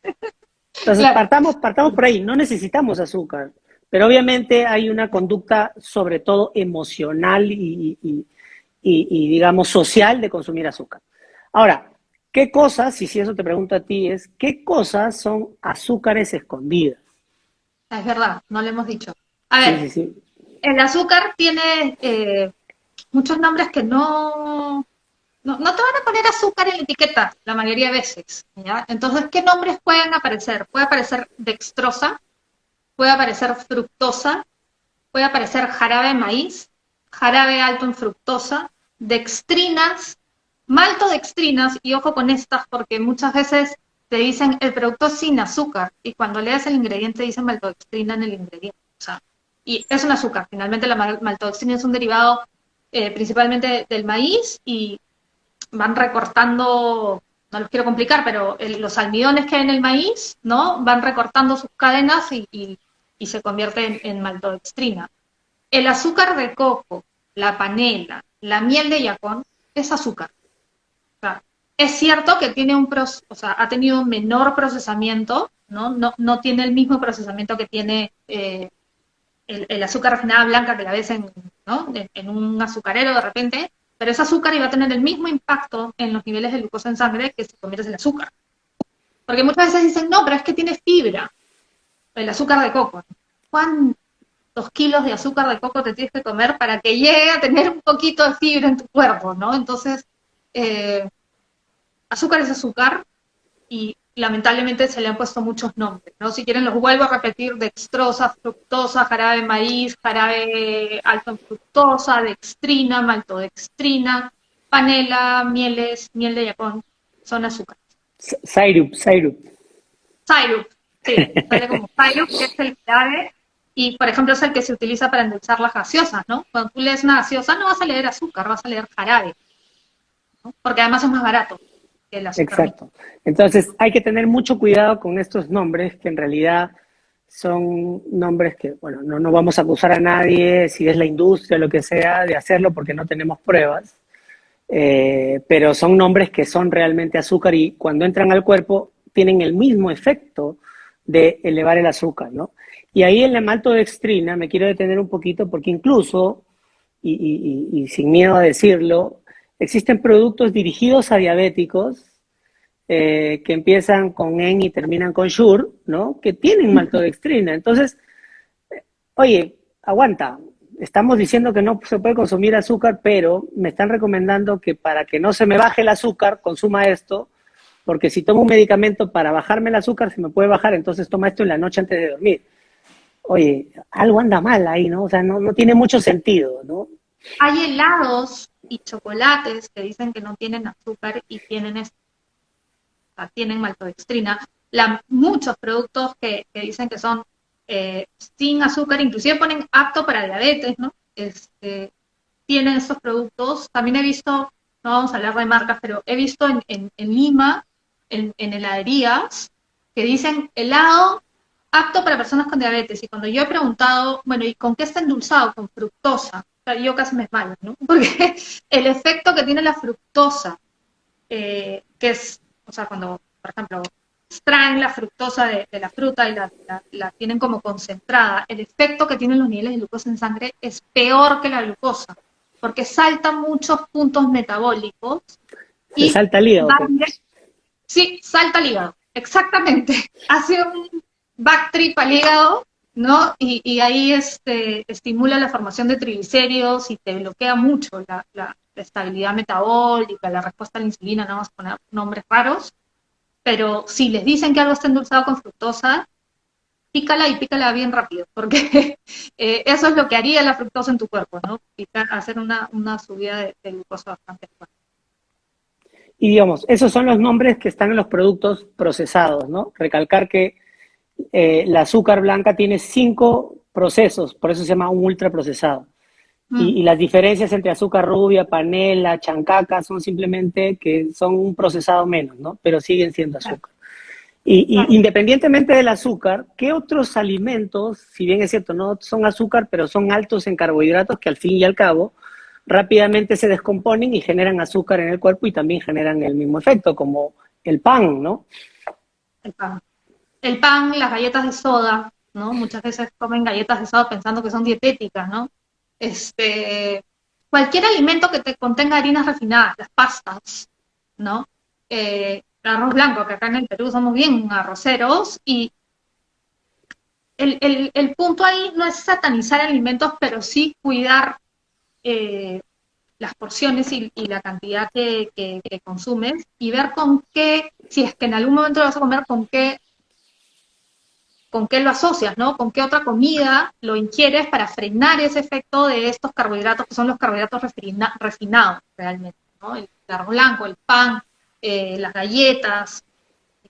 Entonces, Claro. partamos por ahí, no necesitamos azúcar, pero obviamente hay una conducta sobre todo emocional y, digamos social de consumir azúcar. Ahora, ¿qué cosas, y si eso te pregunto a ti, es qué cosas son azúcares escondidas? Es verdad, no lo hemos dicho. A Sí, ver, sí, sí. el azúcar tiene muchos nombres que no te van a poner azúcar en la etiqueta la mayoría de veces, ¿ya? Entonces, ¿qué nombres pueden aparecer? Puede aparecer dextrosa, puede aparecer fructosa, puede aparecer jarabe de maíz, jarabe alto en fructosa, dextrinas, maltodextrinas, y ojo con estas porque muchas veces te dicen el producto sin azúcar, y cuando leas el ingrediente dice maltodextrina en el ingrediente. O sea, y es un azúcar. Finalmente la maltodextrina es un derivado principalmente del maíz, y van recortando, no los quiero complicar, pero los almidones que hay en el maíz, ¿no? Van recortando sus cadenas, y se convierte en maltodextrina. El azúcar de coco, la panela, la miel de yacón, es azúcar. O sea, es cierto que tiene o sea, ha tenido un menor procesamiento, ¿no? No tiene el mismo procesamiento que tiene el azúcar refinada blanca, que la ves ¿no? en un azucarero de repente, pero ese azúcar iba a tener el mismo impacto en los niveles de glucosa en sangre que si comieras el azúcar. Porque muchas veces dicen, no, pero es que tiene fibra, el azúcar de coco. ¿Cuántos kilos de azúcar de coco te tienes que comer para que llegue a tener un poquito de fibra en tu cuerpo, ¿no? Entonces, azúcar es azúcar y lamentablemente se le han puesto muchos nombres, ¿no? Si quieren los vuelvo a repetir: dextrosa, fructosa, jarabe de maíz, jarabe alto en fructosa, dextrina, maltodextrina, panela, mieles, miel de yacón, son azúcares. Syrup. Syrup, sí, sale como syrup, que es el jarabe, y por ejemplo es el que se utiliza para endulzar las gaseosas, ¿no? Cuando tú lees una gaseosa no vas a leer azúcar, vas a leer jarabe, ¿no? Porque además es más barato que el azúcar mismo. Exacto. Entonces hay que tener mucho cuidado con estos nombres, que en realidad son nombres que, bueno, no vamos a acusar a nadie, si es la industria o lo que sea, de hacerlo porque no tenemos pruebas, pero son nombres que son realmente azúcar y cuando entran al cuerpo tienen el mismo efecto de elevar el azúcar, ¿no? Y ahí en la maltodextrina me quiero detener un poquito porque incluso, y sin miedo a decirlo, existen productos dirigidos a diabéticos que empiezan con en y terminan con sure, ¿no? Que tienen maltodextrina. Entonces, oye, aguanta. Estamos diciendo que no se puede consumir azúcar, pero me están recomendando que para que no se me baje el azúcar, consuma esto, porque si tomo un medicamento para bajarme el azúcar, se me puede bajar, entonces toma esto en la noche antes de dormir. Oye, algo anda mal ahí, ¿no? O sea, no tiene mucho sentido, ¿no? Hay helados y chocolates que dicen que no tienen azúcar y tienen maltodextrina. Muchos productos que dicen que son sin azúcar, inclusive ponen apto para diabetes, ¿no? Tienen estos productos. También he visto, no vamos a hablar de marcas, pero he visto en Lima, en heladerías, que dicen helado apto para personas con diabetes. Y cuando yo he preguntado, bueno, ¿y con qué está endulzado? Con fructosa. O sea, yo casi me desmayo, ¿no? Porque el efecto que tiene la fructosa, que es, o sea, cuando, por ejemplo, extraen la fructosa de la fruta y la tienen como concentrada, el efecto que tienen los niveles de glucosa en sangre es peor que la glucosa, porque salta muchos puntos metabólicos Se y salta el hígado, va pues. sí, salta al hígado, exactamente. Hace un backtrip al hígado, ¿no? Y ahí estimula la formación de triglicéridos y te bloquea mucho la estabilidad metabólica, la respuesta a la insulina, no vamos a poner nombres raros, pero si les dicen que algo está endulzado con fructosa, pícala y pícala bien rápido, porque eso es lo que haría la fructosa en tu cuerpo, ¿no? Hacer una subida de glucosa bastante fuerte. Y digamos, esos son los nombres que están en los productos procesados, ¿no? Recalcar que la azúcar blanca tiene 5 procesos, por eso se llama un ultraprocesado. Mm. Y las diferencias entre azúcar rubia, panela, chancaca son simplemente que son un procesado menos, ¿no? Pero siguen siendo Claro, azúcar. Y claro. independientemente del azúcar, ¿qué otros alimentos, si bien es cierto, no son azúcar, pero son altos en carbohidratos que al fin y al cabo rápidamente se descomponen y generan azúcar en el cuerpo y también generan el mismo efecto, como el pan, ¿no? El pan. El pan, las galletas de soda, ¿no? Muchas veces comen galletas de soda pensando que son dietéticas, ¿no? Este, Cualquier alimento que te contenga harinas refinadas, las pastas, ¿no? El arroz blanco, que acá en el Perú somos bien arroceros, y el punto ahí no es satanizar alimentos, pero sí cuidar eh, las porciones y la cantidad que consumes y ver con qué, si es que en algún momento lo vas a comer, con qué lo asocias, ¿no? Con qué otra comida lo ingieres para frenar ese efecto de estos carbohidratos que son los carbohidratos refinados realmente, ¿no? El arroz blanco, el pan, las galletas,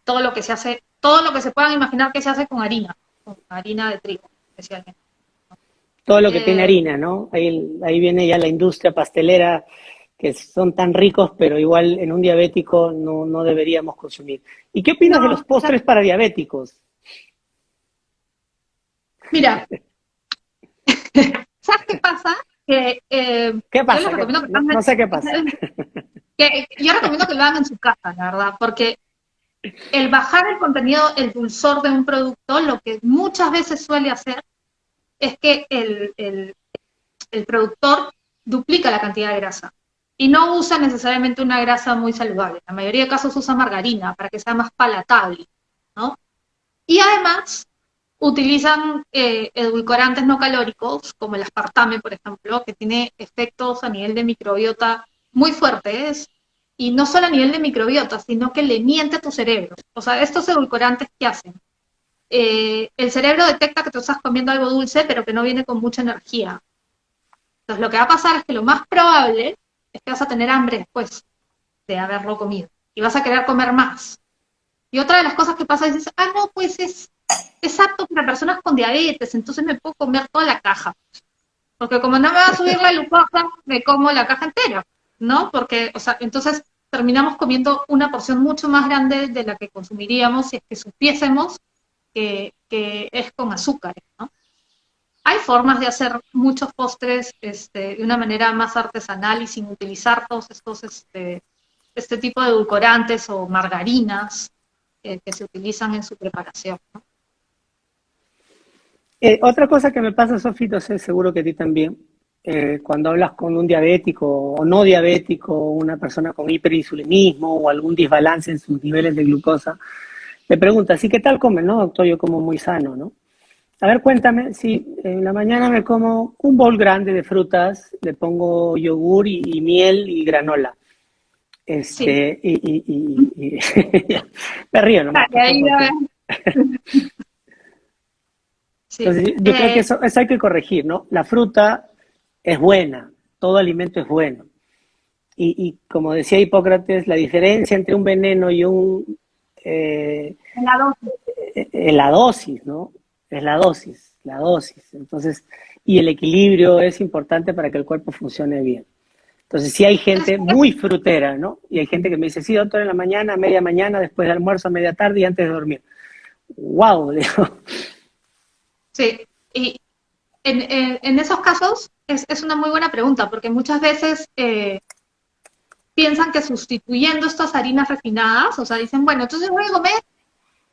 todo lo que se hace, todo lo que se puedan imaginar que se hace con harina de trigo especialmente. Todo lo que tiene Eh, harina, ¿no? Ahí viene ya la industria pastelera, que son tan ricos, pero igual en un diabético no deberíamos consumir. ¿Y qué opinas de los no, postres para diabéticos? mira, ¿sabes qué pasa? Que ¿Qué yo les pasa? recomiendo que, No sé qué pasa. yo recomiendo que lo hagan en su casa, la verdad, porque el bajar el contenido, el dulzor de un producto, lo que muchas veces suele hacer es que el productor duplica la cantidad de grasa. Y no usa necesariamente una grasa muy saludable. En la mayoría de casos usa margarina para que sea más palatable, ¿no? Y además utilizan edulcorantes no calóricos, como el aspartame, por ejemplo, que tiene efectos a nivel de microbiota muy fuertes, y no solo a nivel de microbiota, sino que le miente a tu cerebro. O sea, estos edulcorantes, ¿qué hacen? El cerebro detecta que tú estás comiendo algo dulce, pero que no viene con mucha energía. Entonces, lo que va a pasar es que lo más probable es que vas a tener hambre después de haberlo comido, y vas a querer comer más. Y otra de las cosas que pasa es, dices, no, pues es apto para personas con diabetes, entonces me puedo comer toda la caja. Porque como no me va a subir la glucosa, me como la caja entera, ¿no? Porque, o sea, entonces terminamos comiendo una porción mucho más grande de la que consumiríamos si es que supiésemos que es con azúcares, ¿no? Hay formas de hacer muchos postres de una manera más artesanal y sin utilizar todos estos este tipo de edulcorantes o margarinas que se utilizan en su preparación, ¿no? Otra cosa que me pasa, Sofi, no sé, seguro que a ti también, cuando hablas con un diabético o no diabético, una persona con hiperinsulinismo o algún desbalance en sus niveles de glucosa, me preguntas, ¿y qué tal comes? No, doctor, yo como muy sano, ¿no? A ver, cuéntame, si en la mañana me como un bol grande de frutas, le pongo yogur y miel y granola. Sí, Me río nomás, y pues, ahí ya porque... ves. Sí. Entonces, yo creo que eso hay que corregir, ¿no? La fruta es buena, todo alimento es bueno. Y como decía Hipócrates, la diferencia entre un veneno y eh, La dosis. la dosis, ¿no? Es la dosis. Entonces, y el equilibrio es importante para que el cuerpo funcione bien. Entonces, sí hay gente muy frutera, ¿no? Y hay gente que me dice, sí, doctor, en la mañana, a media mañana, después de almuerzo, a media tarde y antes de dormir. ¡Wow! Digo. Sí, y en esos casos es una muy buena pregunta, porque muchas veces piensan que sustituyendo estas harinas refinadas, o sea, dicen, bueno, entonces voy a comer,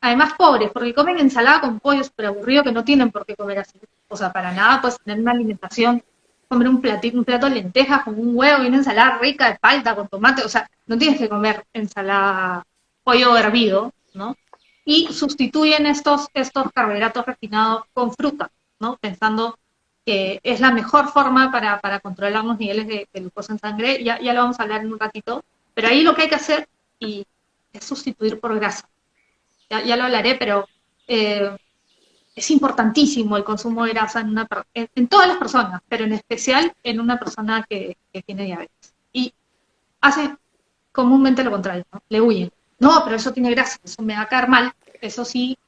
además pobres, porque comen ensalada con pollo súper aburrido que no tienen por qué comer así. O sea, para nada, pues tener una alimentación, comer un plato de lentejas con un huevo y una ensalada rica de palta con tomate, o sea, no tienes que comer ensalada, pollo hervido, ¿no? Y sustituyen estos carbohidratos refinados con fruta, ¿no? Pensando que es la mejor forma para controlar los niveles de glucosa en sangre. Ya lo vamos a hablar en un ratito, pero ahí lo que hay que hacer y es sustituir por grasa. Ya lo hablaré, pero eh, es importantísimo el consumo de grasa en todas las personas, pero en especial en una persona que tiene diabetes. Y hace comúnmente lo contrario, ¿no? Le huyen. No, pero eso tiene grasa, eso me va a caer mal, eso sí,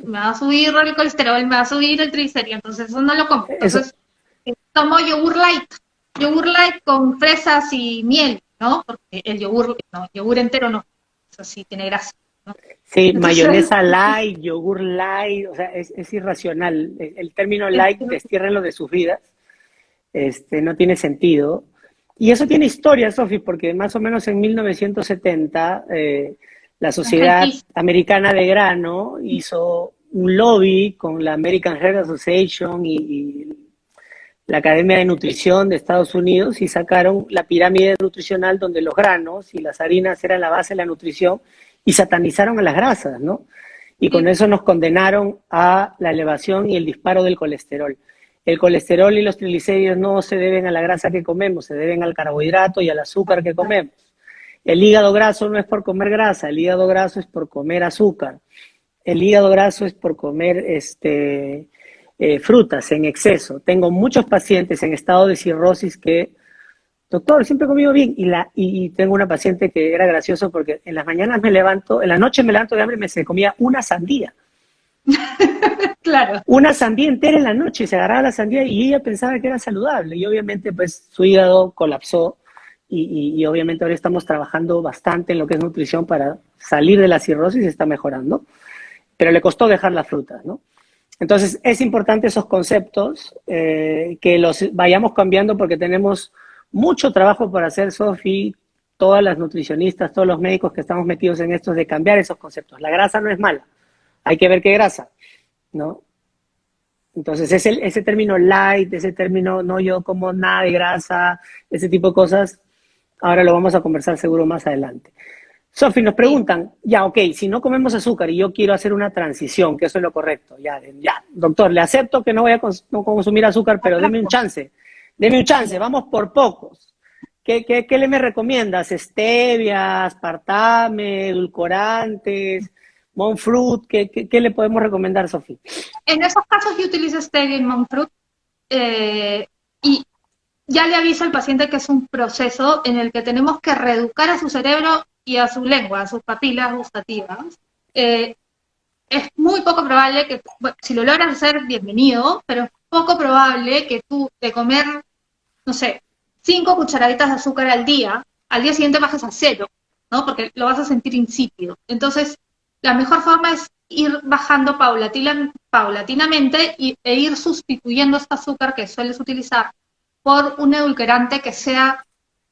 me va a subir el colesterol, me va a subir el triglicérido, entonces eso no lo como. Eso, Entonces, tomo yogur light con fresas y miel, ¿no? Porque el yogur, no, yogur entero no, eso sí tiene grasa, ¿no? sí, Entonces, mayonesa light, yogur light, o sea, es irracional. El término light, destiérrenlo de sus vidas, no tiene sentido. Y eso tiene historia, Sofi, porque más o menos en 1970 la Sociedad Americana de Grano hizo un lobby con la American Heart Association y la Academia de Nutrición de Estados Unidos y sacaron la pirámide nutricional donde los granos y las harinas eran la base de la nutrición y satanizaron a las grasas, ¿no? Y con eso nos condenaron a la elevación y el disparo del colesterol. El colesterol y los triglicéridos no se deben a la grasa que comemos, se deben al carbohidrato y al azúcar que comemos. El hígado graso no es por comer grasa, el hígado graso es por comer azúcar. El hígado graso es por comer frutas en exceso. Tengo muchos pacientes en estado de cirrosis que, doctor, siempre he comido bien. Y tengo una paciente que era gracioso porque en las mañanas me levanto, en la noche me levanto de hambre y me se comía una sandía. claro. Una sandía entera en la noche, se agarraba la sandía y ella pensaba que era saludable. Y obviamente pues su hígado colapsó y obviamente ahora estamos trabajando bastante en lo que es nutrición para salir de la cirrosis y está mejorando. Pero le costó dejar las frutas, ¿no? Entonces, es importante esos conceptos, que los vayamos cambiando porque tenemos mucho trabajo por hacer, Sofi, todas las nutricionistas, todos los médicos que estamos metidos en esto, de cambiar esos conceptos. La grasa no es mala, hay que ver qué grasa, ¿no? Entonces, ese término light, ese término no yo como nada de grasa, ese tipo de cosas, Ahora lo vamos a conversar seguro más adelante. Sofi, nos preguntan, ya, ok, si no comemos azúcar y yo quiero hacer una transición, que eso es lo correcto, ya, doctor, le acepto que no voy a no consumir azúcar, pero deme un chance, vamos por pocos. ¿Qué le me recomiendas? Stevia, aspartame, edulcorantes, monk fruit, ¿qué le podemos recomendar, Sofi? En esos casos yo utilizo stevia y monk fruit, y ya le aviso al paciente que es un proceso en el que tenemos que reeducar a su cerebro y a su lengua, a sus papilas gustativas. Es muy poco probable que, bueno, si lo logras hacer, bienvenido, pero es poco probable que tú de comer, no sé, 5 cucharaditas de azúcar al día siguiente bajes a 0, ¿no? Porque lo vas a sentir insípido. Entonces, la mejor forma es ir bajando paulatinamente e ir sustituyendo este azúcar que sueles utilizar por un edulcorante que sea,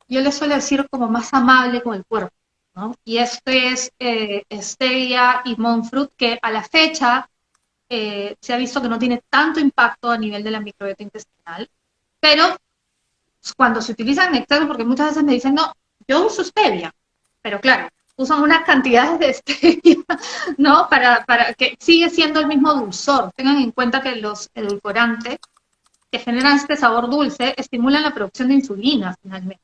yo le suelo decir, como más amable con el cuerpo, ¿no? Y este es stevia y monk fruit, que a la fecha se ha visto que no tiene tanto impacto a nivel de la microbiota intestinal, pero cuando se utiliza en exceso, porque muchas veces me dicen, no, yo uso stevia, pero claro, usan unas cantidades de stevia, ¿no? Para que sigue siendo el mismo dulzor. Tengan en cuenta que los edulcorantes que generan este sabor dulce estimulan la producción de insulina, finalmente.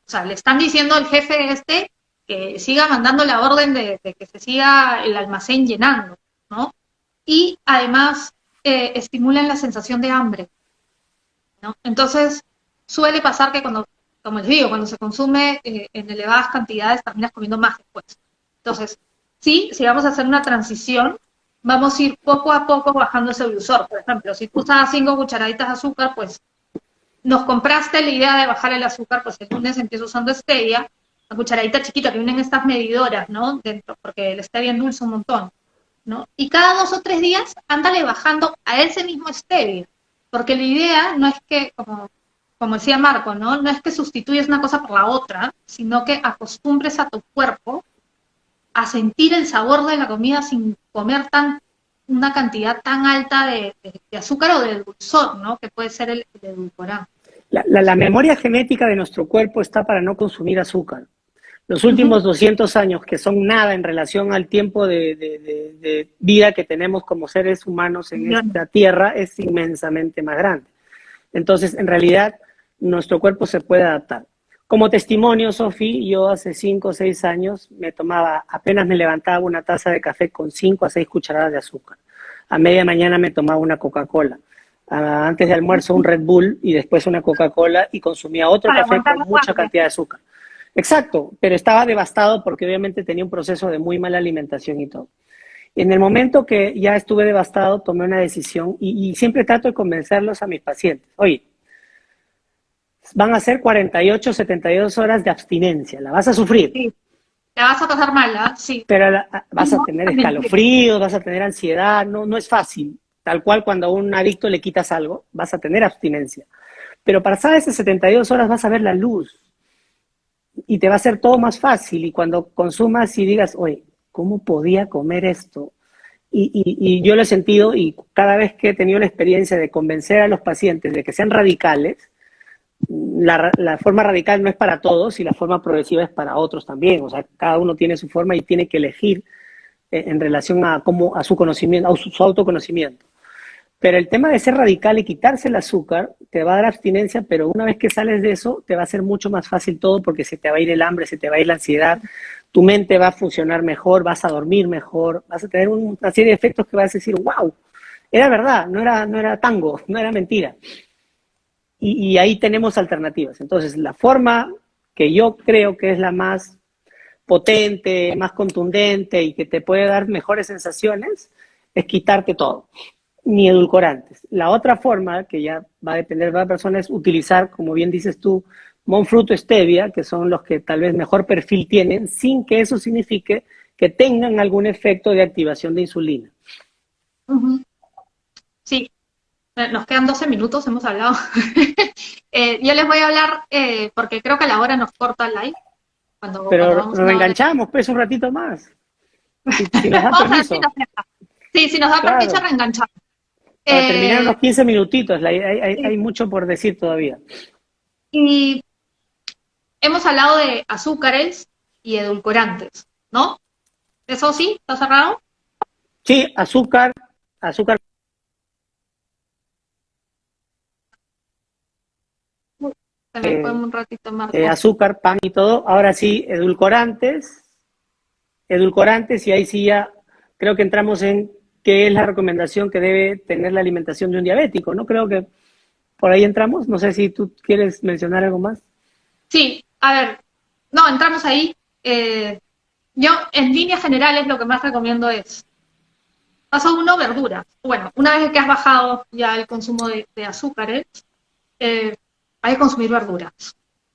O sea, le están diciendo al jefe que siga mandando la orden de que se siga el almacén llenando, ¿no? Y además estimulan la sensación de hambre, ¿no? Entonces, suele pasar que cuando, como les digo, cuando se consume en elevadas cantidades, terminas comiendo más después. Entonces, sí, si vamos a hacer una transición, vamos a ir poco a poco bajando ese dulzor. Por ejemplo, si tú usas 5 cucharaditas de azúcar, pues nos compraste la idea de bajar el azúcar, pues el lunes empiezo usando stevia, la cucharadita chiquita que vienen estas medidoras, ¿no? Dentro, porque el stevia endulza un montón, ¿no? Y cada 2 o 3 días, ándale bajando a ese mismo stevia, porque la idea no es que, como decía Marco, ¿no? No es que sustituyes una cosa por la otra, sino que acostumbres a tu cuerpo a sentir el sabor de la comida sin comer una cantidad tan alta de azúcar o de dulzor, ¿no? Que puede ser el edulcorante. La memoria genética de nuestro cuerpo está para no consumir azúcar. Los últimos 200 años, que son nada en relación al tiempo de vida que tenemos como seres humanos en esta tierra, es inmensamente más grande. Entonces, en realidad, nuestro cuerpo se puede adaptar. Como testimonio, Sofi, yo hace 5 o 6 años apenas me levantaba una taza de café con 5 a 6 cucharadas de azúcar. A media mañana me tomaba una Coca-Cola. Antes de almuerzo un Red Bull y después una Coca-Cola y consumía otro café con mucha cantidad de azúcar. Exacto, pero estaba devastado porque obviamente tenía un proceso de muy mala alimentación y todo. En el momento que ya estuve devastado, tomé una decisión y siempre trato de convencerlos a mis pacientes. Oye, van a ser 48, 72 horas de abstinencia, la vas a sufrir. Sí, la vas a pasar mal, ¿eh? Sí. Pero vas a tener escalofríos, vas a tener ansiedad, no es fácil. Tal cual cuando a un adicto le quitas algo, vas a tener abstinencia. Pero pasar esas 72 horas vas a ver la luz y te va a hacer todo más fácil. Y cuando consumas y digas, oye, ¿cómo podía comer esto? Y yo lo he sentido y cada vez que he tenido la experiencia de convencer a los pacientes de que sean radicales, la forma radical no es para todos y la forma progresiva es para otros también. O sea, cada uno tiene su forma y tiene que elegir en relación a su conocimiento, a su autoconocimiento. Pero el tema de ser radical y quitarse el azúcar te va a dar abstinencia, pero una vez que sales de eso te va a ser mucho más fácil todo porque se te va a ir el hambre, se te va a ir la ansiedad, tu mente va a funcionar mejor, vas a dormir mejor, vas a tener una serie de efectos que vas a decir, wow, era verdad, no era tango, no era mentira. Y ahí tenemos alternativas. Entonces, la forma que yo creo que es la más potente, más contundente y que te puede dar mejores sensaciones es quitarte todo, ni edulcorantes. La otra forma, que ya va a depender de la persona, es utilizar, como bien dices tú, monk fruit o stevia, que son los que tal vez mejor perfil tienen, sin que eso signifique que tengan algún efecto de activación de insulina. Sí, nos quedan 12 minutos, hemos hablado. Yo les voy a hablar, porque creo que a la hora nos corta el live. Pero nos reenganchamos, pues, un ratito más. Si nos da permiso. Sí, si nos da permiso, reenganchamos. Para terminar unos 15 minutitos, hay mucho por decir todavía. Y hemos hablado de azúcares y edulcorantes, ¿no? ¿Eso sí? ¿Está cerrado? Sí, azúcar, azúcar, Se me fue un ratito más. azúcar, pan y todo. Ahora sí, edulcorantes, y ahí sí ya creo que entramos en qué es la recomendación que debe tener la alimentación de un diabético, ¿no? Creo que por ahí entramos. No sé si tú quieres mencionar algo más. Sí, a ver, no, entramos ahí. Yo, en líneas generales, lo que más recomiendo es, paso uno, verduras. Bueno, una vez que has bajado ya el consumo de azúcares, hay que consumir verduras,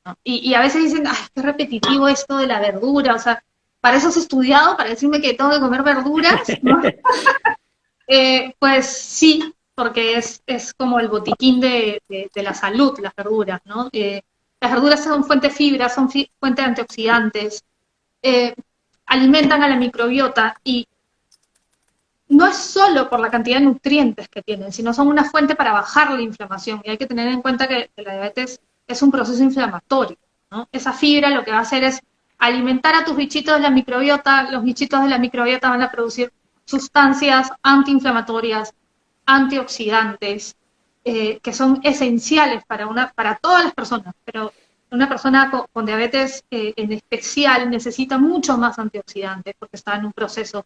¿no? Y a veces dicen, ay, qué repetitivo esto de la verdura, o sea, para eso has estudiado, para decirme que tengo que comer verduras, ¿no? Pues sí, porque es como el botiquín de la salud, las verduras, ¿no? Las verduras son fuente de fibra, son fuente de antioxidantes, eh, alimentan a la microbiota y no es solo por la cantidad de nutrientes que tienen, sino son una fuente para bajar la inflamación. Y hay que tener en cuenta que la diabetes es un proceso inflamatorio, ¿no? Esa fibra lo que va a hacer es alimentar a tus bichitos de la microbiota, los bichitos de la microbiota van a producir sustancias antiinflamatorias, antioxidantes, que son esenciales para todas las personas, pero una persona con diabetes en especial necesita mucho más antioxidantes porque está en un proceso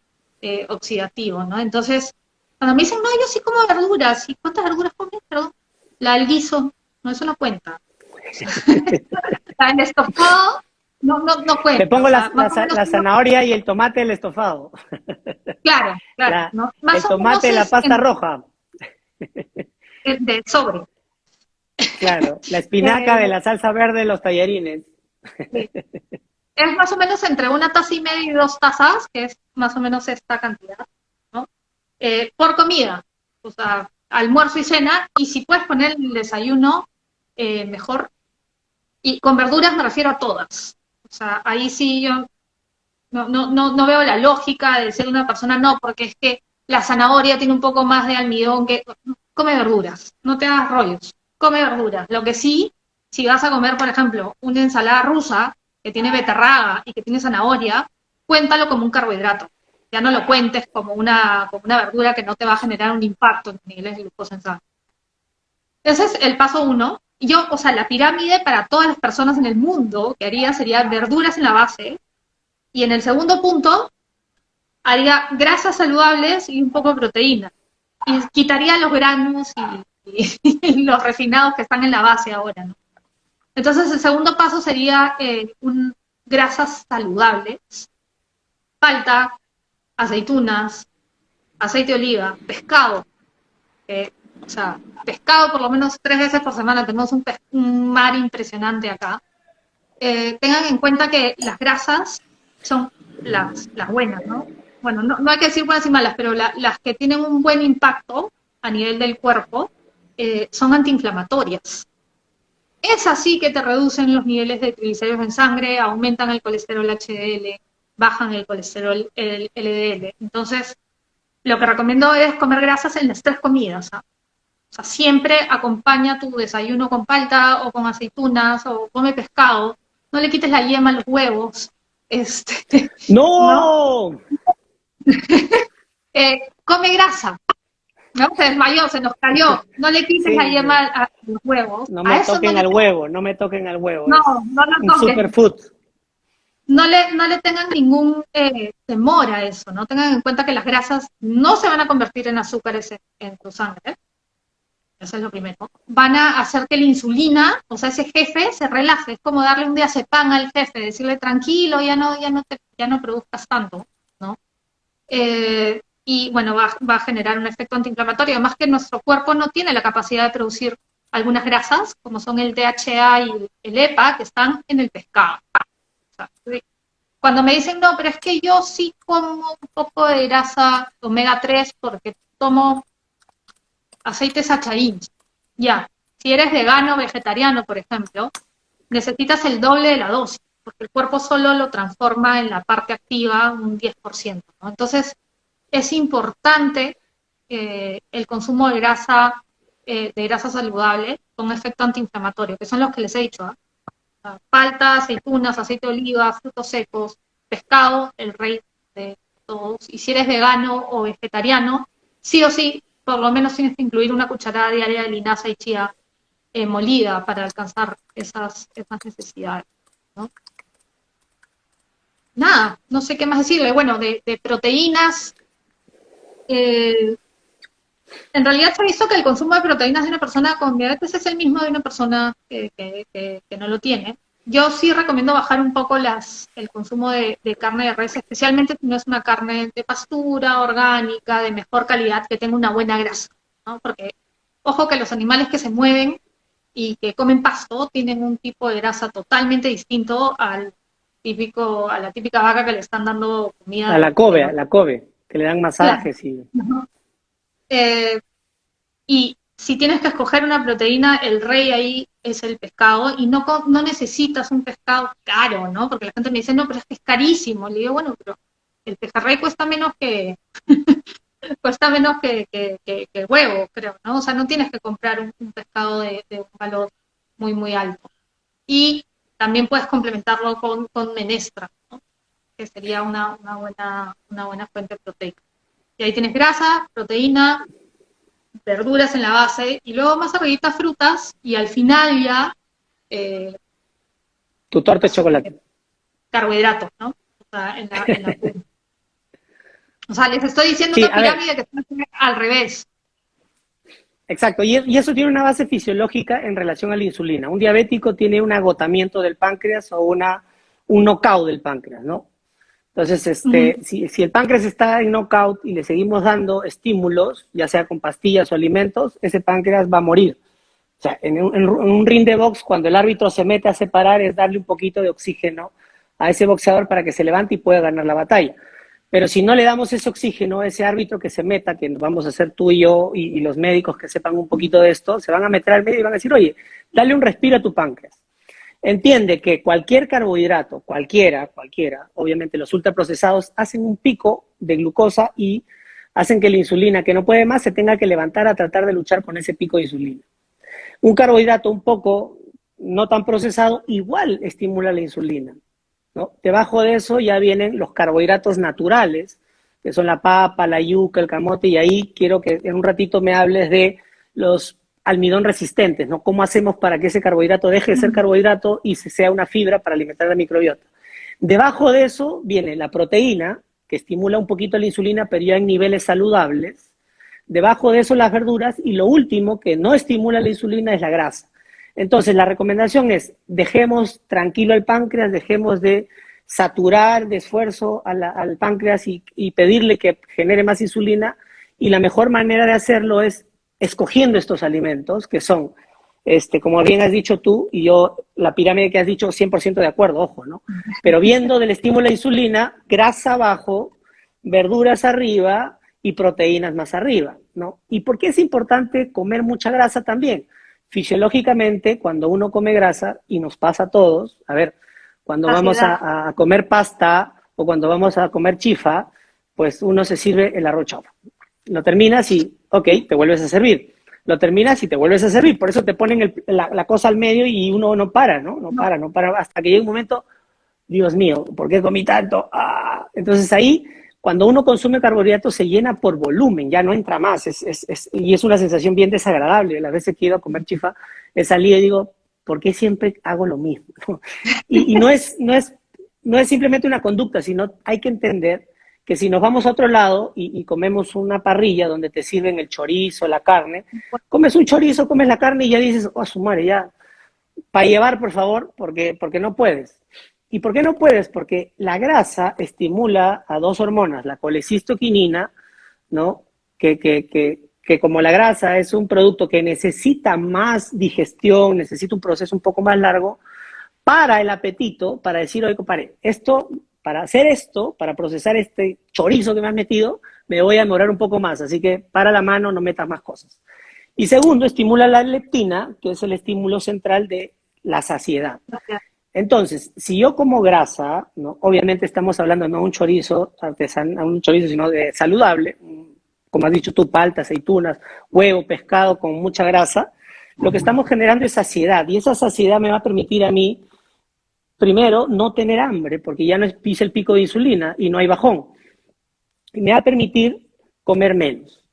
oxidativo, ¿no? Entonces, cuando me dicen, no, yo sí como verduras, ¿y cuántas verduras comes? Perdón, la del guiso, no, eso no cuenta. La del estofado, no Le cuenta, o pongo sea, más o menos la zanahoria y el tomate del estofado. claro, ¿no? Más El o menos tomate, la es pasta roja. de sobre. Claro, la espinaca de Eh, la salsa verde de los tallarines. sí. Es más o menos entre una taza y media y 2 tazas, que es más o menos esta cantidad, ¿no? Por comida, o sea, almuerzo y cena, y si puedes poner el desayuno, mejor. Y con verduras me refiero a todas. O sea, ahí sí yo no veo la lógica de decirle a una persona no, porque es que la zanahoria tiene un poco más de almidón que... Come verduras, no te hagas rollos, come verduras. Lo que sí, si vas a comer, por ejemplo, una ensalada rusa que tiene beterraga y que tiene zanahoria, cuéntalo como un carbohidrato. Ya no lo cuentes como una verdura que no te va a generar un impacto en niveles de glucosa en sangre. Ese es el paso uno. Yo, o sea, la pirámide para todas las personas en el mundo que haría sería verduras en la base, y en el segundo punto haría grasas saludables y un poco de proteína. Y quitaría los granos y los refinados que están en la base ahora, ¿no? Entonces el segundo paso sería grasas saludables, palta, aceitunas, aceite de oliva, pescado, o sea, pescado por lo menos 3 veces por semana, tenemos un mar impresionante acá. Tengan en cuenta que las grasas son las buenas, ¿no? Bueno, no hay que decir buenas y malas, pero las que tienen un buen impacto a nivel del cuerpo son antiinflamatorias. Es así que te reducen los niveles de triglicéridos en sangre, aumentan el colesterol HDL, bajan el colesterol el LDL. Entonces, lo que recomiendo es comer grasas en las 3 comidas, ¿ah? O sea, siempre acompaña tu desayuno con palta o con aceitunas o come pescado. No le quites la yema a los huevos. ¿No? ¡No! Come grasa. ¿No? Se desmayó, se nos cayó. No le quites la Sí, yema a los huevos. no A me eso no toquen le, al huevo, no me toquen al huevo. no, Es no lo un toques. superfood. No le tengan ningún temor a eso, ¿no? Tengan en cuenta que las grasas no se van a convertir en azúcares en tu sangre. Eso es lo primero. Van a hacer que la insulina, o sea, ese jefe se relaje. Es como darle un diazepam al jefe, decirle tranquilo, ya no produzcas tanto, ¿no? Y bueno, va a generar un efecto antiinflamatorio. Además que nuestro cuerpo no tiene la capacidad de producir algunas grasas, como son el DHA y el EPA, que están en el pescado. O sea, cuando me dicen, no, pero es que yo sí como un poco de grasa omega 3 porque tomo aceite sacharín. Ya, si eres vegano o vegetariano, por ejemplo, necesitas el doble de la dosis, porque el cuerpo solo lo transforma en la parte activa un 10%, ¿no? Entonces, es importante el consumo de grasa saludable con efecto antiinflamatorio, que son los que les he dicho, ¿eh? Palta, aceitunas, aceite de oliva, frutos secos, pescado, el rey de todos. Y si eres vegano o vegetariano, sí o sí, por lo menos tienes que incluir una cucharada diaria de linaza y chía molida para alcanzar esas necesidades, ¿no? Nada, no sé qué más decirle. Bueno, de proteínas, eh, en realidad se ha visto que el consumo de proteínas de una persona con diabetes es el mismo de una persona que no lo tiene. Yo sí recomiendo bajar un poco el consumo de carne de res, especialmente si no es una carne de pastura, orgánica, de mejor calidad, que tenga una buena grasa, ¿no? Porque, ojo que los animales que se mueven y que comen pasto tienen un tipo de grasa totalmente distinto a la típica vaca que le están dando comida A la Kobe, que le dan claro. masajes y... ¿No? Eh, y si tienes que escoger una proteína, el rey ahí es el pescado y no necesitas un pescado caro, ¿no? Porque la gente me dice, no, pero es que es carísimo. Le digo, bueno, pero el pejerrey cuesta menos que huevo, creo, ¿no? O sea, no tienes que comprar un pescado de un valor muy, muy alto. Y también puedes complementarlo con menestra, ¿no? Que sería una buena fuente proteica. Y ahí tienes grasa, proteína, verduras en la base, y luego más arribita frutas, y al final ya eh, Tu torta de chocolate. carbohidratos, ¿no? O sea, o sea, les estoy diciendo Sí, una a ver, pirámide que está al revés. exacto. Y eso tiene una base fisiológica en relación a la insulina. Un diabético tiene un agotamiento del páncreas o un knockout del páncreas, ¿no? Entonces, Uh -huh. si el páncreas está en knockout y le seguimos dando estímulos, ya sea con pastillas o alimentos, ese páncreas va a morir. O sea, en un ring de box, cuando el árbitro se mete a separar, es darle un poquito de oxígeno a ese boxeador para que se levante y pueda ganar la batalla. Pero si no le damos ese oxígeno a ese árbitro que se meta, que vamos a hacer tú y yo y los médicos que sepan un poquito de esto, se van a meter al medio y van a decir, oye, dale un respiro a tu páncreas. Entiende que cualquier carbohidrato, cualquiera, obviamente los ultraprocesados hacen un pico de glucosa y hacen que la insulina, que no puede más, se tenga que levantar a tratar de luchar con ese pico de insulina. Un carbohidrato un poco no tan procesado igual estimula la insulina, ¿no? Debajo de eso ya vienen los carbohidratos naturales, que son la papa, la yuca, el camote, y ahí quiero que en un ratito me hables de los almidón resistentes, ¿no? ¿Cómo hacemos para que ese carbohidrato deje de ser carbohidrato y sea una fibra para alimentar la microbiota? Debajo de eso viene la proteína, que estimula un poquito la insulina, pero ya en niveles saludables. Debajo de eso las verduras y lo último que no estimula la insulina es la grasa. Entonces la recomendación es dejemos tranquilo el páncreas, dejemos de saturar de esfuerzo al páncreas y pedirle que genere más insulina, y la mejor manera de hacerlo es escogiendo estos alimentos que son, como bien has dicho tú, y yo la pirámide que has dicho 100% de acuerdo, ojo, ¿no? Pero viendo del estímulo de insulina, grasa abajo, verduras arriba y proteínas más arriba, ¿no? ¿Y por qué es importante comer mucha grasa también? Fisiológicamente, cuando uno come grasa, y nos pasa a todos, a ver, cuando vamos a comer pasta o cuando vamos a comer chifa, pues uno se sirve el arroz chaufa. Lo terminas y, ok, te vuelves a servir. Lo terminas y te vuelves a servir. Por eso te ponen la cosa al medio y uno no para, ¿no? No para, hasta que llega un momento, Dios mío, ¿por qué comí tanto? ¡Ah! Entonces ahí, cuando uno consume carbohidratos, se llena por volumen, ya no entra más. Y es una sensación bien desagradable. Las veces que he ido a comer chifa, he salido y digo, ¿por qué siempre hago lo mismo? Y no es simplemente una conducta, sino hay que entender que si nos vamos a otro lado y comemos una parrilla donde te sirven el chorizo, la carne, comes un chorizo, comes la carne y ya dices, oh, su madre, ya, para llevar, por favor, porque no puedes. ¿Y por qué no puedes? Porque la grasa estimula a dos hormonas, la colecistoquinina, ¿no? Que como la grasa es un producto que necesita más digestión, necesita un proceso un poco más largo, para el apetito, para decir, oye, compadre, para hacer esto, para procesar este chorizo que me has metido, me voy a demorar un poco más, así que para la mano, no metas más cosas. Y segundo, estimula la leptina, que es el estímulo central de la saciedad. Entonces, si yo como grasa, ¿no? Obviamente estamos hablando no de un chorizo artesanal, un chorizo, sino de saludable, como has dicho tú, palta, aceitunas, huevo, pescado con mucha grasa, lo que estamos generando es saciedad, y esa saciedad me va a permitir a mí primero, no tener hambre, porque ya no pisa el pico de insulina y no hay bajón. Y me va a permitir comer menos.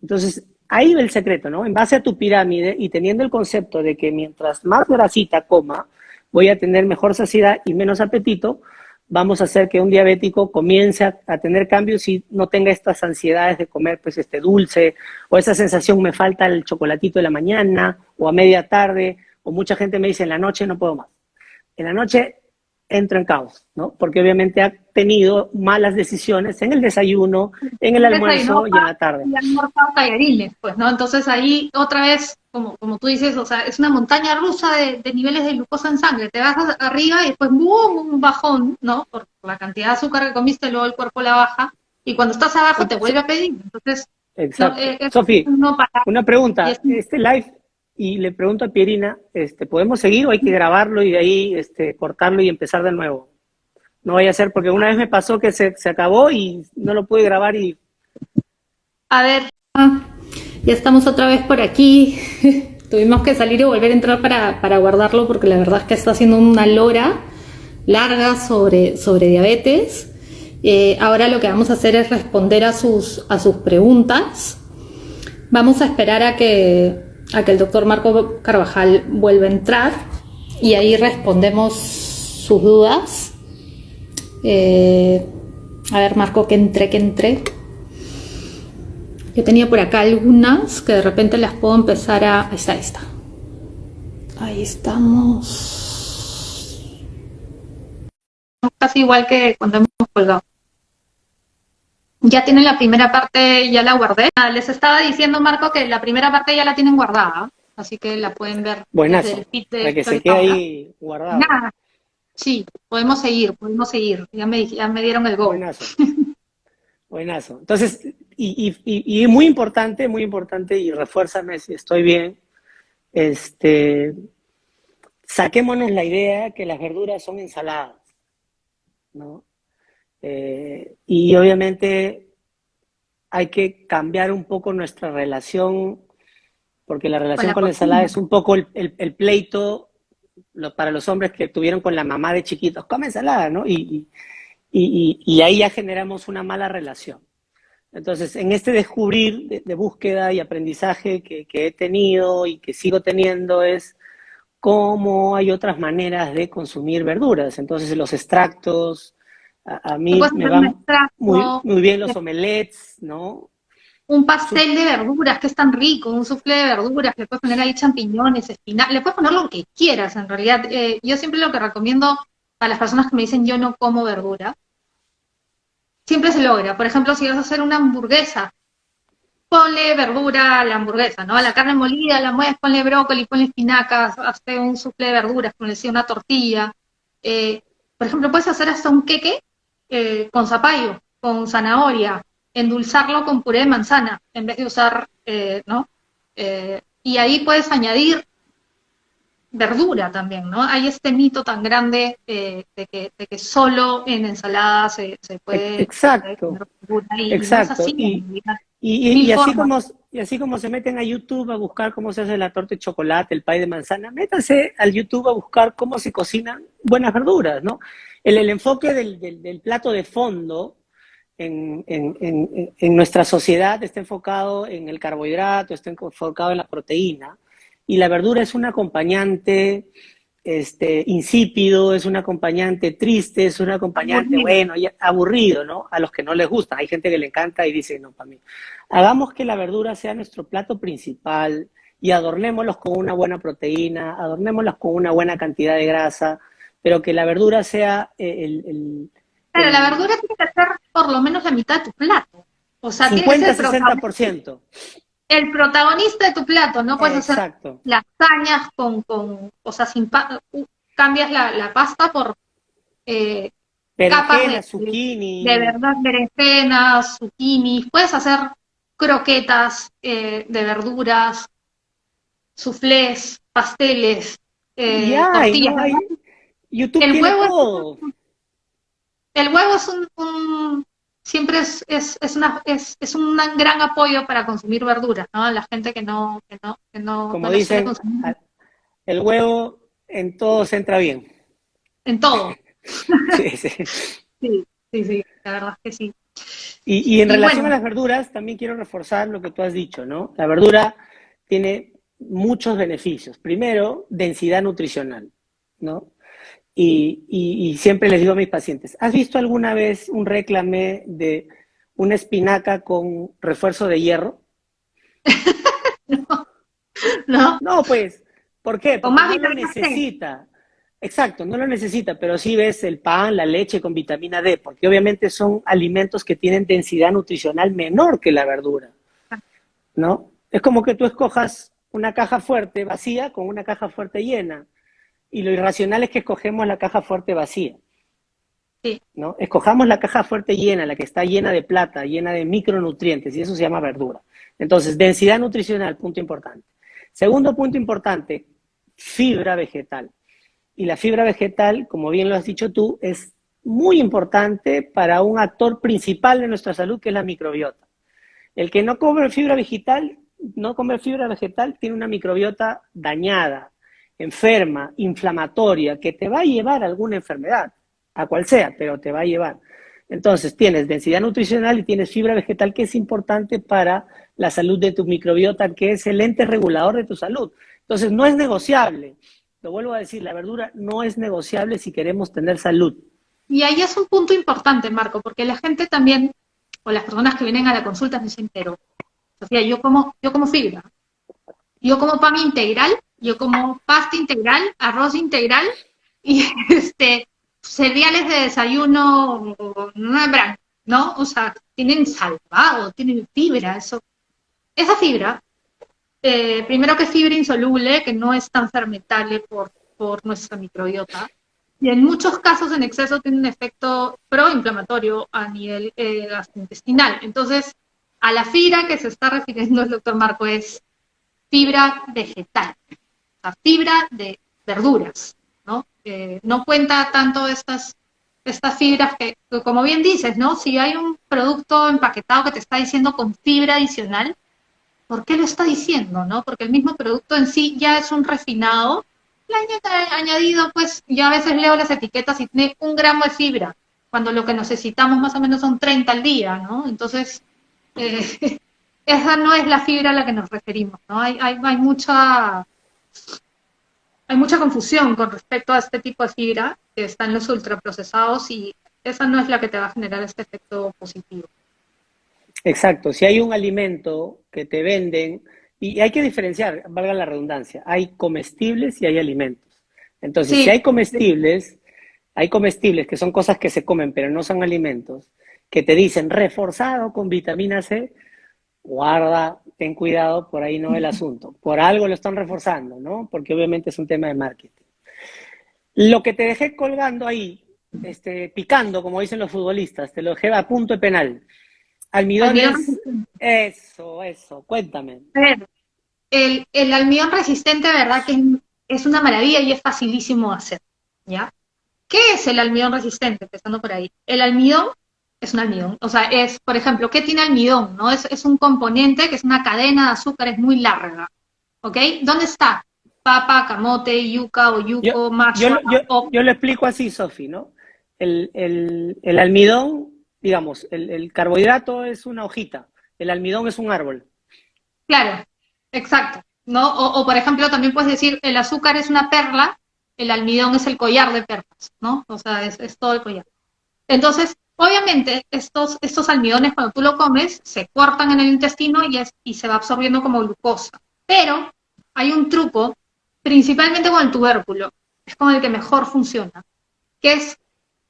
Entonces, ahí va el secreto, ¿no? En base a tu pirámide y teniendo el concepto de que mientras más grasita coma, voy a tener mejor saciedad y menos apetito, vamos a hacer que un diabético comience a tener cambios y no tenga estas ansiedades de comer pues este dulce o esa sensación me falta el chocolatito de la mañana o a media tarde o mucha gente me dice en la noche no puedo más. En la noche entro en caos, ¿no? Porque obviamente ha tenido malas decisiones en el desayuno, en el Desayunó almuerzo y en la tarde. y almorzado tallarines, pues, ¿no? Entonces ahí otra vez, como tú dices, o sea, es una montaña rusa de niveles de glucosa en sangre. Te vas arriba y después ¡boom! Un bajón, ¿no? Por la cantidad de azúcar que comiste, luego el cuerpo la baja. Y cuando estás abajo te vuelve a pedir. Entonces, no, Exacto. es Sofi, no parar. una Y pregunta. es, Este live, y le pregunto a Pierina, ¿podemos seguir o hay que grabarlo y de ahí cortarlo y empezar de nuevo? No vaya a ser, porque una vez me pasó que se acabó y no lo pude grabar y... a ver, ya estamos otra vez por aquí. Tuvimos que salir y volver a entrar para guardarlo porque la verdad es que está haciendo una lora larga sobre diabetes. Ahora lo que vamos a hacer es responder a sus preguntas. Vamos a esperar a que el doctor Marco Carvajal vuelva a entrar y ahí respondemos sus dudas. A ver, Marco, que entre. Yo tenía por acá algunas que de repente las puedo empezar a... Ahí está. Ahí estamos. Casi igual que cuando hemos colgado. Ya tienen la primera parte, ya la guardé. Les estaba diciendo, Marco, que la primera parte ya la tienen guardada, así que la pueden ver desde el Buenazo, feed para de que se Flori quede Paula. ahí guardado. Nada, sí, podemos seguir. Ya me dieron el go. Buenazo. Buenazo. Entonces, y muy importante, y refuérzame si estoy bien, saquémonos la idea que las verduras son ensaladas, ¿no? Y obviamente hay que cambiar un poco nuestra relación, porque la Con relación la con la ensalada cocina. es un poco el pleito para los hombres que tuvieron con la mamá de chiquitos, come ensalada, ¿no? Y ahí ya generamos una mala relación. Entonces, en este descubrir de búsqueda y aprendizaje que he tenido y que sigo teniendo es cómo hay otras maneras de consumir verduras. Entonces, los extractos, a Te mí puedes me hacer un van muy, extracto, muy bien los omelets, ¿no? un Sup- pastel de verduras que es tan rico, un soufflé de verduras, le puedes poner ahí champiñones, espinacas, le puedes poner lo que quieras en realidad. Yo siempre lo que recomiendo a las personas que me dicen yo no como verdura, siempre se logra. Por ejemplo, si vas a hacer una hamburguesa, ponle verdura a la hamburguesa, ¿no? A la carne molida, la mueves, ponle brócoli, ponle espinacas, hazte un soufflé de verduras, ponle una tortilla. Eh, por ejemplo, puedes hacer hasta un queque con zapallo, con zanahoria, endulzarlo con puré de manzana, en vez de usar, ¿no? Y ahí puedes añadir verdura también, ¿no? Hay este mito tan grande de que solo en ensalada se puede comer Exacto, verdura y no es exacto. así, en realidad. Y, Mil y así formas. como, y así como se meten a YouTube a buscar cómo se hace la torta de chocolate, el pay de manzana, métanse al YouTube a buscar cómo se cocinan buenas verduras, ¿no? El enfoque del plato de fondo en nuestra sociedad está enfocado en el carbohidrato, está enfocado en la proteína, y la verdura es un acompañante insípido, es un acompañante triste, es un acompañante, Aburrido. bueno, y aburrido, ¿no? A los que no les gusta. Hay gente que le encanta y dice, no, para mí. Hagamos que la verdura sea nuestro plato principal y adornémoslos con una buena proteína, adornémoslos con una buena cantidad de grasa, pero que la verdura sea Claro, la el verdura tiene que ser por lo menos la mitad de tu plato. O sea, tiene que ser 50-60%. el protagonista de tu plato. No puedes hacer Exacto. lasañas o sea, cambias la pasta por eh, capas Berenjena, de zucchini. verdad, berenjenas, zucchini. Puedes hacer croquetas de verduras, soufflés, pasteles, Y hay, tortillas. ¿no? YouTube El tiene huevo es todo. El huevo es siempre es un gran apoyo para consumir verduras, ¿no? La gente que no Como la suele dicen, consumir. el huevo en todo se entra bien. en todo. Sí, sí. Sí, sí, sí, la verdad es que sí. Y en Y relación a bueno, las verduras, también quiero reforzar lo que tú has dicho, ¿no? La verdura tiene muchos beneficios. Primero, densidad nutricional, ¿no? Y siempre les digo a mis pacientes, ¿has visto alguna vez un réclame de una espinaca con refuerzo de hierro? ¿no? No, pues, ¿por qué? Con Porque más no lo vitamina C. necesita. Exacto, no lo necesita, pero sí ves el pan, la leche con vitamina D, porque obviamente son alimentos que tienen densidad nutricional menor que la verdura, ¿no? Es como que tú escojas una caja fuerte vacía con una caja fuerte llena, y lo irracional es que escogemos la caja fuerte vacía, Sí, ¿no? Escojamos la caja fuerte llena, la que está llena de plata, llena de micronutrientes, y eso se llama verdura. Entonces, densidad nutricional, punto importante. Segundo punto importante, fibra vegetal. Y la fibra vegetal, como bien lo has dicho tú, es muy importante para un actor principal de nuestra salud, que es la microbiota. El que no come fibra vegetal, tiene una microbiota dañada, enferma, inflamatoria, que te va a llevar a alguna enfermedad, a cual sea, pero te va a llevar. Entonces, tienes densidad nutricional y tienes fibra vegetal, que es importante para la salud de tu microbiota, que es el ente regulador de tu salud. Entonces, no es negociable. Lo vuelvo a decir, la verdura no es negociable si queremos tener salud. y ahí es un punto importante, Marco, porque la gente también, o las personas que vienen a la consulta me dicen, pero, Sofía, yo como fibra, yo como pan integral, yo como pasta integral, arroz integral y cereales de desayuno, no bran, ¿no? O sea, tienen salvado, tienen fibra, eso. Esa fibra, primero que es fibra insoluble, que no es tan fermentable por nuestra microbiota, y en muchos casos en exceso tiene un efecto proinflamatorio a nivel gastrointestinal. Entonces, a la fibra que se está refiriendo el doctor Marco es fibra vegetal, o sea, fibra de verduras, ¿no? No cuenta tanto estas fibras que, como bien dices, ¿no? Si hay un producto empaquetado que te está diciendo con fibra adicional, ¿por qué lo está diciendo, no? Porque el mismo producto en sí ya es un refinado, le han añadido, pues, yo a veces leo las etiquetas y tiene 1 gramo de fibra, cuando lo que necesitamos más o menos son 30 al día, ¿no? Entonces, eh, esa no es la fibra a la que nos referimos, ¿no? Hay mucha confusión con respecto a este tipo de fibra que está en los ultraprocesados y esa no es la que te va a generar este efecto positivo. Exacto, si hay un alimento que te venden, y hay que diferenciar, valga la redundancia, hay comestibles y hay alimentos. Entonces, si Sí, hay comestibles que son cosas que se comen, pero no son alimentos, que te dicen reforzado con vitamina C, guarda, ten cuidado, por ahí no el asunto. Por algo lo están reforzando, ¿no? Porque obviamente es un tema de marketing. Lo que te dejé colgando ahí, picando, como dicen los futbolistas, te lo dejé a punto de penal. almidón Almidones, resistente. eso, cuéntame. A ver, el almidón resistente, de verdad que es una maravilla y es facilísimo de hacer, ¿ya? ¿Qué es el almidón resistente? Empezando por ahí. El almidón es un almidón, o sea, por ejemplo, ¿qué tiene almidón? ¿No? Es un componente que es una cadena de azúcares muy larga, ¿ok? ¿Dónde está? Papa, camote, yuca o Yo, yuco, yo, mashua, yo, o yo lo explico así, Sofi, ¿no? El almidón, digamos, el carbohidrato es una hojita, el almidón es un árbol. claro, exacto, ¿no? O, por ejemplo, también puedes decir, el azúcar es una perla, el almidón es el collar de perlas, ¿no? O sea, es todo el collar. Entonces, obviamente, estos almidones cuando tú lo comes se cortan en el intestino y se va absorbiendo como glucosa. Pero hay un truco, principalmente con el tubérculo, es con el que mejor funciona, que es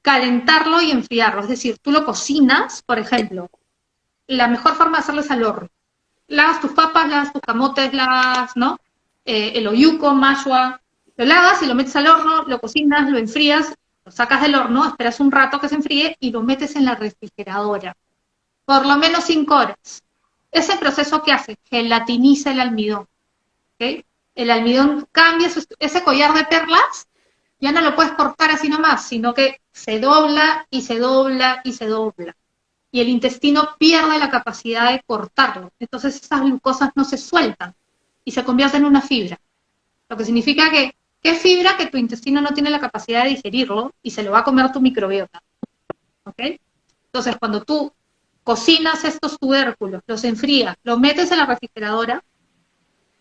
calentarlo y enfriarlo. Es decir, tú lo cocinas, por ejemplo, la mejor forma de hacerlo es al horno. Lavas tus papas, lavas tus camotes, lavas, ¿no? El oyuco, mashua, lo lavas y lo metes al horno, lo cocinas, lo enfrías, lo sacas del horno, esperas un rato que se enfríe y lo metes en la refrigeradora, por lo menos 5 horas. Ese proceso que hace, gelatiniza el almidón, ¿ok? El almidón cambia ese collar de perlas, ya no lo puedes cortar así nomás, sino que se dobla y se dobla y se dobla y el intestino pierde la capacidad de cortarlo. Entonces esas glucosas no se sueltan y se convierten en una fibra. Lo que significa que ¿Qué fibra que tu intestino no tiene la capacidad de digerirlo y se lo va a comer tu microbiota? ¿Ok? Entonces, cuando tú cocinas estos tubérculos, los enfrías, los metes en la refrigeradora,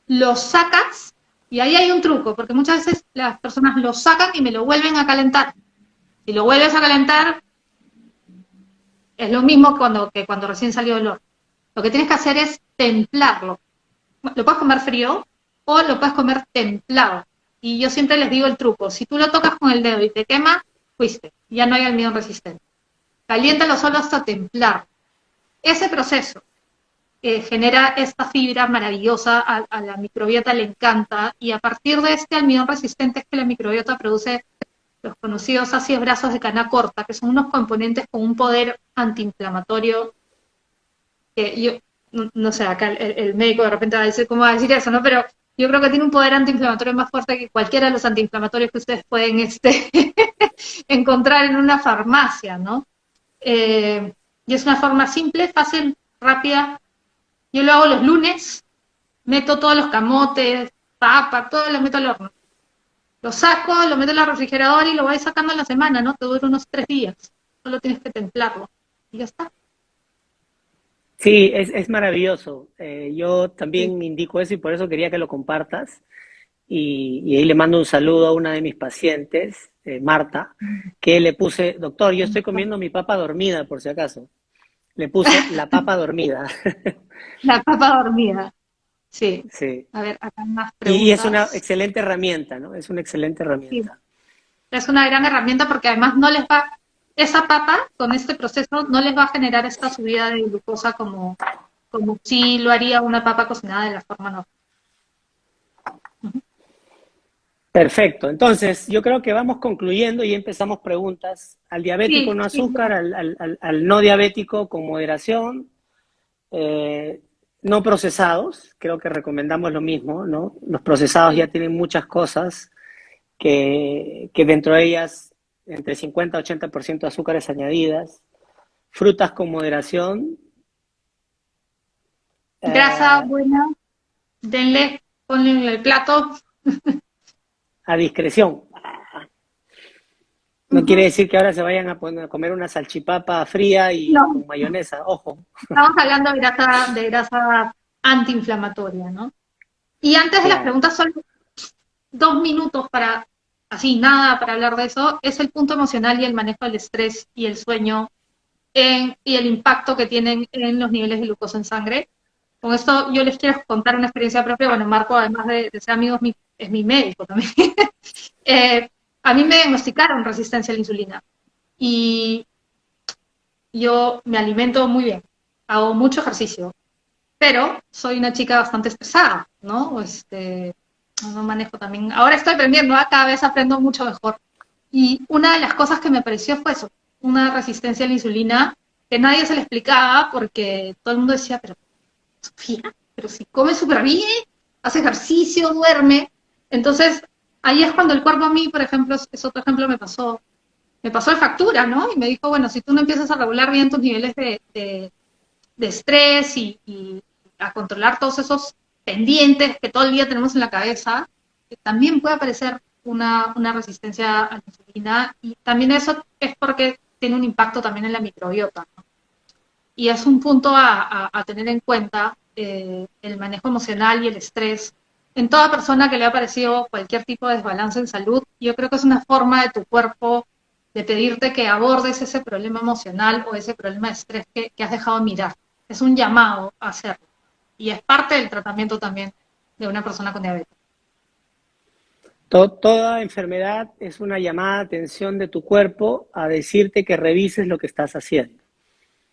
los sacas, y ahí hay un truco, porque muchas veces las personas lo sacan y me lo vuelven a calentar. Si lo vuelves a calentar, es lo mismo que cuando recién salió del horno. Lo que tienes que hacer es templarlo. Lo puedes comer frío o lo puedes comer templado. Y yo siempre les digo el truco, si tú lo tocas con el dedo y te quema, fuiste, ya no hay almidón resistente. Caliéntalo solo hasta templar. Ese proceso genera esta fibra maravillosa, a la microbiota le encanta, y a partir de este almidón resistente es que la microbiota produce los conocidos ácidos grasos de cana corta, que son unos componentes con un poder antiinflamatorio que yo, no sé, acá el médico de repente va a decir cómo va a decir eso, ¿no? Pero yo creo que tiene un poder antiinflamatorio más fuerte que cualquiera de los antiinflamatorios que ustedes pueden encontrar en una farmacia, ¿no? Y es una forma simple, fácil, rápida. Yo lo hago los lunes, meto todos los camotes, papa, todo lo meto al horno. Lo saco, lo meto en la refrigeradora y lo voy sacando en la semana, ¿no? Te dura unos 3 días. Solo tienes que templarlo. Y ya está. Sí, es maravilloso. Yo Sí. también indico eso y por eso quería que lo compartas. Y ahí le mando un saludo a una de mis pacientes, Marta, que le puse, doctor, yo estoy comiendo mi papa dormida, por si acaso. Le puse la papa dormida. La papa dormida. Sí. Sí. A ver, acá más Y es una preguntas. excelente herramienta, ¿no? Es una excelente Sí. herramienta. Es una gran herramienta porque además no les va, esa papa con este proceso no les va a generar esta subida de glucosa como si lo haría una papa cocinada de la forma normal. Perfecto. Entonces, yo creo que vamos concluyendo y empezamos preguntas al diabético Sí, no sí, azúcar, al no diabético con moderación, eh, no procesados, creo que recomendamos lo mismo, ¿no? Los procesados ya sí. tienen muchas cosas que dentro de ellas entre 50 y 80% de azúcares añadidas, frutas con moderación, Grasa eh, buena, denle, ponle en el plato. a discreción. No quiere Ujú. decir que ahora se vayan a, poner, a comer una salchipapa fría y No, con mayonesa, ojo. estamos hablando de grasa antiinflamatoria, ¿no? Y antes de las Claro. preguntas, solo 2 minutos para, así, nada para hablar de eso, es el punto emocional y el manejo del estrés y el sueño y el impacto que tienen en los niveles de glucosa en sangre. Con esto yo les quiero contar una experiencia propia. Bueno, Marco, además de ser amigo, es mi médico también. eh, a mí me diagnosticaron resistencia a la insulina y yo me alimento muy bien, hago mucho ejercicio, pero soy una chica bastante estresada, ¿no? No manejo también. Ahora estoy aprendiendo, ¿eh? Cada vez aprendo mucho mejor. Y una de las cosas que me apareció fue eso, una resistencia a la insulina que nadie se le explicaba porque todo el mundo decía, pero Sofía, pero si come súper bien, hace ejercicio, duerme. Entonces, ahí es cuando el cuerpo a mí, por ejemplo, es otro ejemplo, me pasó de factura, ¿no? Y me dijo, bueno, si tú no empiezas a regular bien tus niveles de estrés y a controlar todos esos pendientes que todo el día tenemos en la cabeza, también puede aparecer una resistencia a la insulina y también eso es porque tiene un impacto también en la microbiota, ¿no? Y es un punto a tener en cuenta, el manejo emocional y el estrés. En toda persona que le ha aparecido cualquier tipo de desbalance en salud, yo creo que es una forma de tu cuerpo de pedirte que abordes ese problema emocional o ese problema de estrés que has dejado mirar. Es un llamado a hacerlo. Y es parte del tratamiento también de una persona con diabetes. Toda enfermedad es una llamada de atención de tu cuerpo a decirte que revises lo que estás haciendo.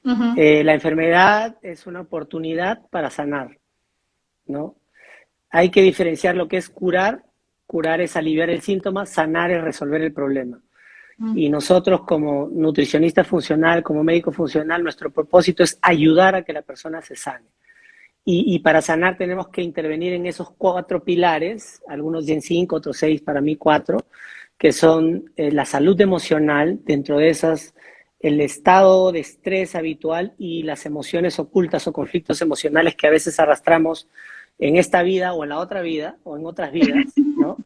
Uh -huh. La enfermedad es una oportunidad para sanar, ¿no? Hay que diferenciar lo que es curar. Curar es aliviar el síntoma, sanar es resolver el problema. Uh -huh. Y nosotros como nutricionista funcional, como médico funcional, nuestro propósito es ayudar a que la persona se sane. Y para sanar tenemos que intervenir en esos 4 pilares, algunos dicen 5, otros 6, para mí 4, que son la salud emocional, dentro de esas el estado de estrés habitual y las emociones ocultas o conflictos emocionales que a veces arrastramos en esta vida o en la otra vida o en otras vidas, ¿no?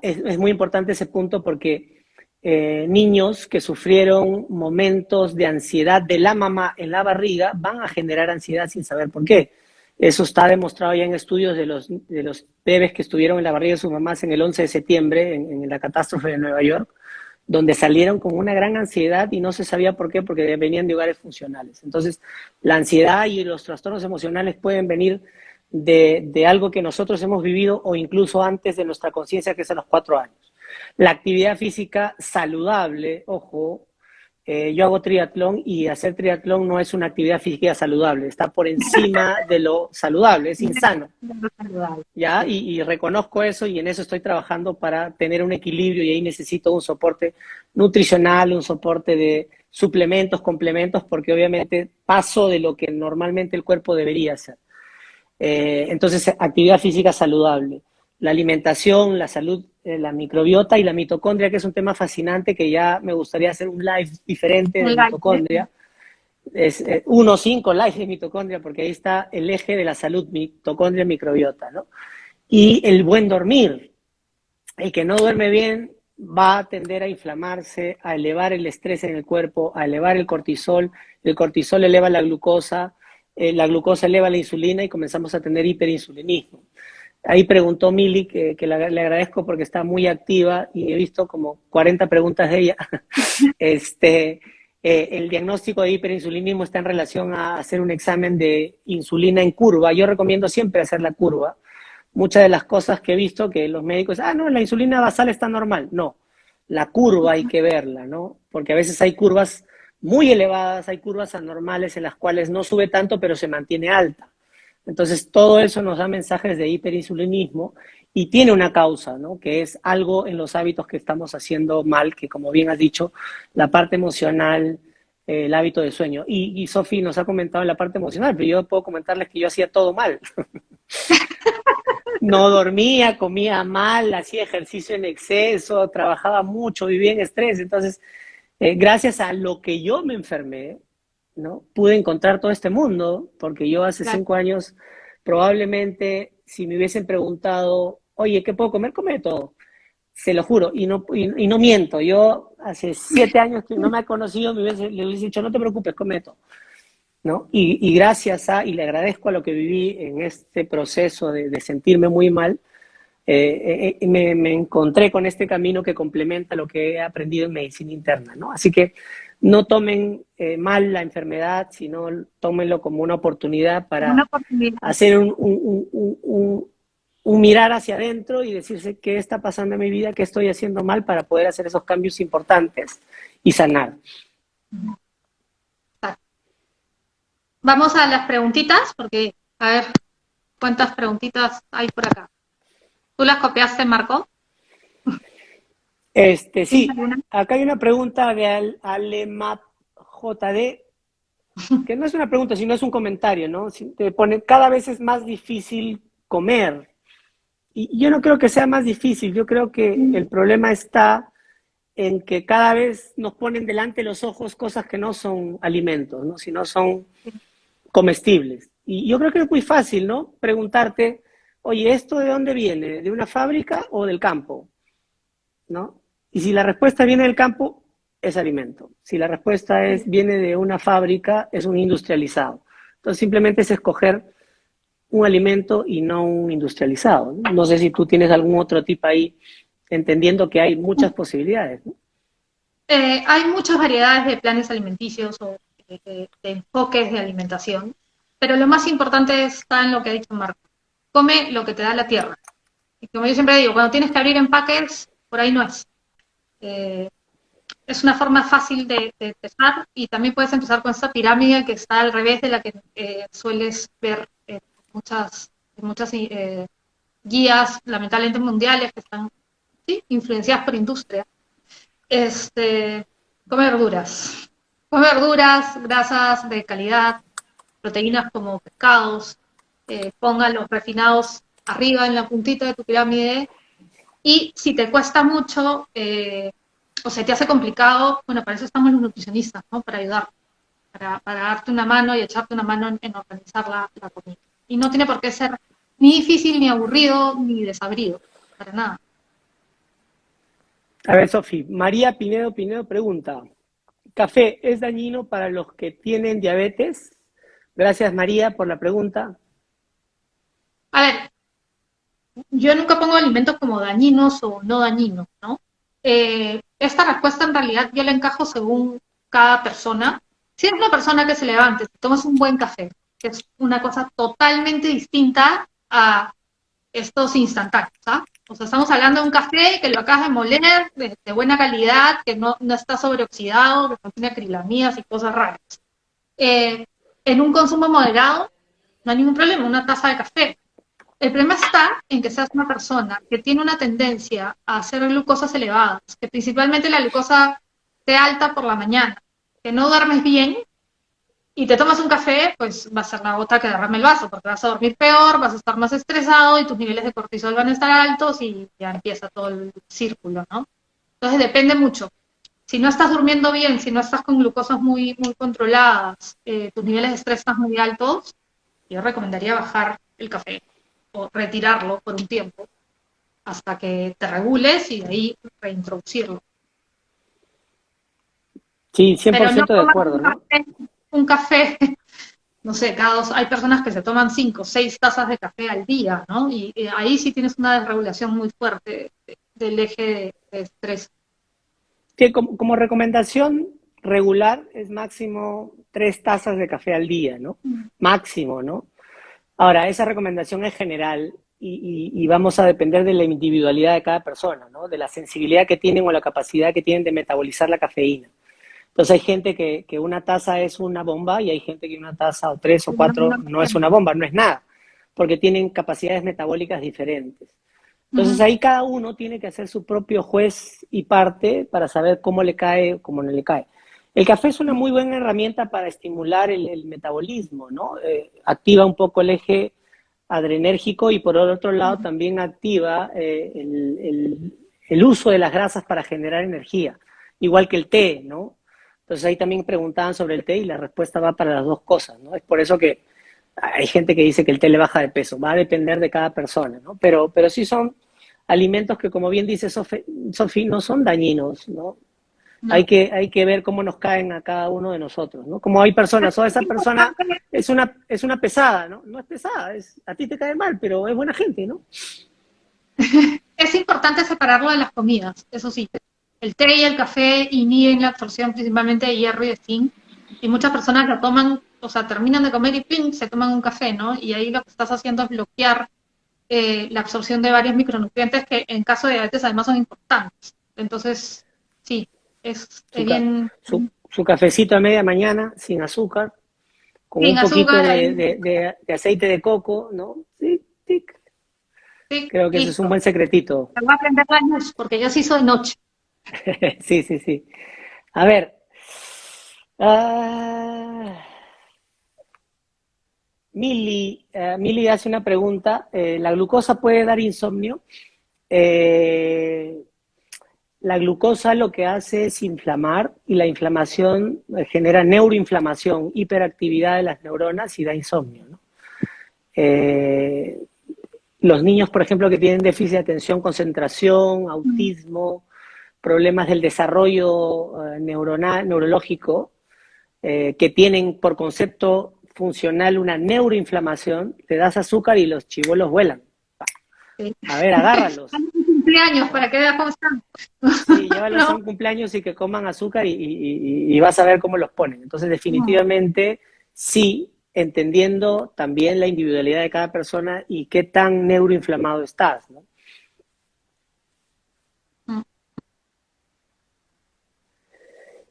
es muy importante ese punto porque niños que sufrieron momentos de ansiedad de la mamá en la barriga van a generar ansiedad sin saber por qué. Eso está demostrado ya en estudios de los bebés que estuvieron en la barriga de sus mamás en el 11 de septiembre, en la catástrofe de Nueva York, donde salieron con una gran ansiedad y no se sabía por qué, porque venían de hogares funcionales. Entonces, la ansiedad y los trastornos emocionales pueden venir de algo que nosotros hemos vivido o incluso antes de nuestra conciencia, que es a los 4 años. La actividad física saludable, ojo, yo hago triatlón y hacer triatlón no es una actividad física saludable, está por encima de lo saludable, es insano. ¿Ya? Y reconozco eso y en eso estoy trabajando para tener un equilibrio y ahí necesito un soporte nutricional, un soporte de suplementos, complementos, porque obviamente paso de lo que normalmente el cuerpo debería hacer. Entonces, actividad física saludable, la alimentación, la salud, la microbiota y la mitocondria, que es un tema fascinante que ya me gustaría hacer un live diferente de mitocondria. Es 1-5 live de mitocondria, porque ahí está el eje de la salud, mitocondria, microbiota, ¿no? Y el buen dormir. El que no duerme bien va a tender a inflamarse, a elevar el estrés en el cuerpo, a elevar el cortisol eleva la glucosa eleva la insulina y comenzamos a tener hiperinsulinismo. Ahí preguntó Mili, que le agradezco porque está muy activa y he visto como 40 preguntas de ella. El diagnóstico de hiperinsulinismo está en relación a hacer un examen de insulina en curva. Yo recomiendo siempre hacer la curva. Muchas de las cosas que he visto que los médicos, no, la insulina basal está normal. No, la curva hay que verla, ¿no? Porque a veces hay curvas muy elevadas, hay curvas anormales en las cuales no sube tanto, pero se mantiene alta. Entonces, todo eso nos da mensajes de hiperinsulinismo y tiene una causa, ¿no? Que es algo en los hábitos que estamos haciendo mal, que como bien has dicho, la parte emocional, el hábito de sueño. Y Sofi nos ha comentado en la parte emocional, pero yo puedo comentarles que yo hacía todo mal. No dormía, comía mal, hacía ejercicio en exceso, trabajaba mucho, vivía en estrés. Entonces, gracias a lo que yo me enfermé, ¿no? Pude encontrar todo este mundo, porque yo hace 5 años, probablemente, si me hubiesen preguntado, oye, ¿qué puedo comer? Come todo. Se lo juro, y no miento. Yo hace 7 años que no me ha conocido, le hubiese dicho, no te preocupes, come todo. ¿No? Y gracias y le agradezco a lo que viví en este proceso de sentirme muy mal, me encontré con este camino que complementa lo que he aprendido en medicina interna, ¿no? Así que no tomen mal la enfermedad, sino tómenlo como una oportunidad para hacer un mirar hacia adentro y decirse qué está pasando en mi vida, qué estoy haciendo mal para poder hacer esos cambios importantes y sanar. Vamos a las preguntitas, porque a ver cuántas preguntitas hay por acá. ¿Tú las copiaste, Marco? Sí, acá hay una pregunta de Alemat JD, que no es una pregunta, sino es un comentario, ¿no? Te pone, cada vez es más difícil comer. Y yo no creo que sea más difícil, yo creo que el problema está en que cada vez nos ponen delante de los ojos cosas que no son alimentos, ¿no? Sino son comestibles. Y yo creo que es muy fácil, ¿no? Preguntarte, oye, ¿esto de dónde viene? ¿De una fábrica o del campo? ¿No? Y si la respuesta viene del campo, es alimento. Si la respuesta viene de una fábrica, es un industrializado. Entonces simplemente es escoger un alimento y no un industrializado, ¿no? No sé si tú tienes algún otro tipo ahí, entendiendo que hay muchas posibilidades, ¿no? Hay muchas variedades de planes alimenticios o de enfoques de alimentación, pero lo más importante está en lo que ha dicho Marco. Come lo que te da la tierra. Y como yo siempre digo, cuando tienes que abrir empaques, por ahí no es. Es una forma fácil de empezar y también puedes empezar con esta pirámide que está al revés de la que sueles ver en muchas guías, lamentablemente mundiales, que están influenciadas por industria. Come verduras. Come verduras, grasas de calidad, proteínas como pescados, ponga los refinados arriba en la puntita de tu pirámide. Y si te cuesta mucho o se te hace complicado, bueno, para eso estamos los nutricionistas, ¿no? Para ayudar, para darte una mano y echarte una mano en organizar la comida. Y no tiene por qué ser ni difícil, ni aburrido, ni desabrido, para nada. A ver, Sofi, María Pinedo pregunta, ¿café es dañino para los que tienen diabetes? Gracias, María, por la pregunta. A ver, yo nunca pongo alimentos como dañinos o no dañinos, ¿no? Esta respuesta en realidad yo la encajo según cada persona. Si eres una persona que se levante, te tomas un buen café, que es una cosa totalmente distinta a estos instantáneos, ¿ah? O sea, estamos hablando de un café que lo acabas de moler, de buena calidad, que no está sobreoxidado, que no tiene acrilamidas y cosas raras. Eh, en un consumo moderado, no hay ningún problema, una taza de café. El problema está en que seas una persona que tiene una tendencia a hacer glucosas elevadas, que principalmente la glucosa esté alta por la mañana, que no duermes bien y te tomas un café, pues va a ser la gota que derrame el vaso, porque vas a dormir peor, vas a estar más estresado y tus niveles de cortisol van a estar altos y ya empieza todo el círculo, ¿no? Entonces depende mucho. Si no estás durmiendo bien, si no estás con glucosas muy controladas, tus niveles de estrés están muy altos, yo recomendaría bajar el café o retirarlo por un tiempo hasta que te regules y de ahí reintroducirlo. Sí, cien por Pero no ciento de tomar acuerdo, ¿no? un café, no sé, cada dos, hay personas que se toman 5 o 6 tazas de café al día, ¿no? Y ahí sí tienes una desregulación muy fuerte del eje de estrés. Que como recomendación regular es máximo 3 tazas de café al día, ¿no? Máximo, ¿no? Ahora, esa recomendación es general y vamos a depender de la individualidad de cada persona, ¿no? De la sensibilidad que tienen o la capacidad que tienen de metabolizar la cafeína. Entonces hay gente que una taza es una bomba y hay gente que una taza o 3 o 4 no es una bomba, no es nada, porque tienen capacidades metabólicas diferentes. Entonces ahí cada uno tiene que hacer su propio juez y parte para saber cómo le cae o cómo no le cae. El café es una muy buena herramienta para estimular el metabolismo, ¿no? Activa un poco el eje adrenérgico y por otro lado también activa el uso de las grasas para generar energía, igual que el té, ¿no? Entonces ahí también preguntaban sobre el té y la respuesta va para las dos cosas, ¿no? Es por eso que hay gente que dice que el té le baja de peso, va a depender de cada persona, ¿no? Pero sí son alimentos que, como bien dice Sofi, no son dañinos, ¿no? No. Hay que ver cómo nos caen a cada uno de nosotros, ¿no? Como hay personas, o esa persona es una pesada, ¿no? No es pesada, a ti te cae mal, pero es buena gente, ¿no? Es importante separarlo de las comidas, eso sí. El té y el café inhiben la absorción principalmente de hierro y de zinc, y muchas personas lo toman, o sea, terminan de comer y ¡ping! Se toman un café, ¿no? Y ahí lo que estás haciendo es bloquear la absorción de varios micronutrientes que en caso de diabetes además son importantes. Entonces, sí, es Su, bien su cafecito a media mañana, sin azúcar, con sin un poquito azúcar ahí, de aceite de coco, ¿no? Sí, sí, sí, creo que ese es un listo. buen secretito. Me voy a prender la luz porque yo sí soy noche. Sí, sí, sí. A ver. Ah, Mili hace una pregunta. ¿La glucosa puede dar insomnio? Eh, la glucosa lo que hace es inflamar y la inflamación genera neuroinflamación, hiperactividad de las neuronas y da insomnio, ¿no? Eh, los niños, por ejemplo, que tienen déficit de atención, concentración, autismo, problemas del desarrollo neuronal, neurológico, que tienen por concepto funcional una neuroinflamación, le das azúcar y los chibolos vuelan. Sí. A ver, agárralos. Cumpleaños ¿No? para que veas cómo están. Sí, llévalos a No. un cumpleaños y que coman azúcar y vas a ver cómo los ponen. Entonces, definitivamente, sí, entendiendo también la individualidad de cada persona y qué tan neuroinflamado estás, ¿no?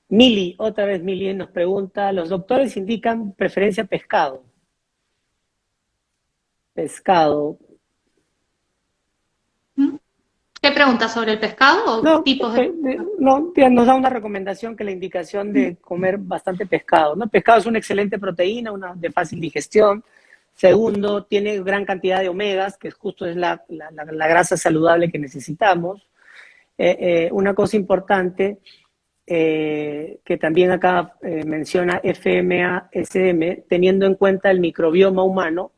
Mili, otra vez Mili nos pregunta, ¿los doctores indican preferencia pescado? Pescado. ¿Qué preguntas sobre el pescado o No, tipos de no, nos da una recomendación que la indicación de comer bastante pescado, ¿no? Pescado es una excelente proteína, una de fácil digestión. Segundo, tiene gran cantidad de omegas, que justo es la grasa saludable que necesitamos. Una cosa importante que también acá menciona FMASM, teniendo en cuenta el microbioma humano,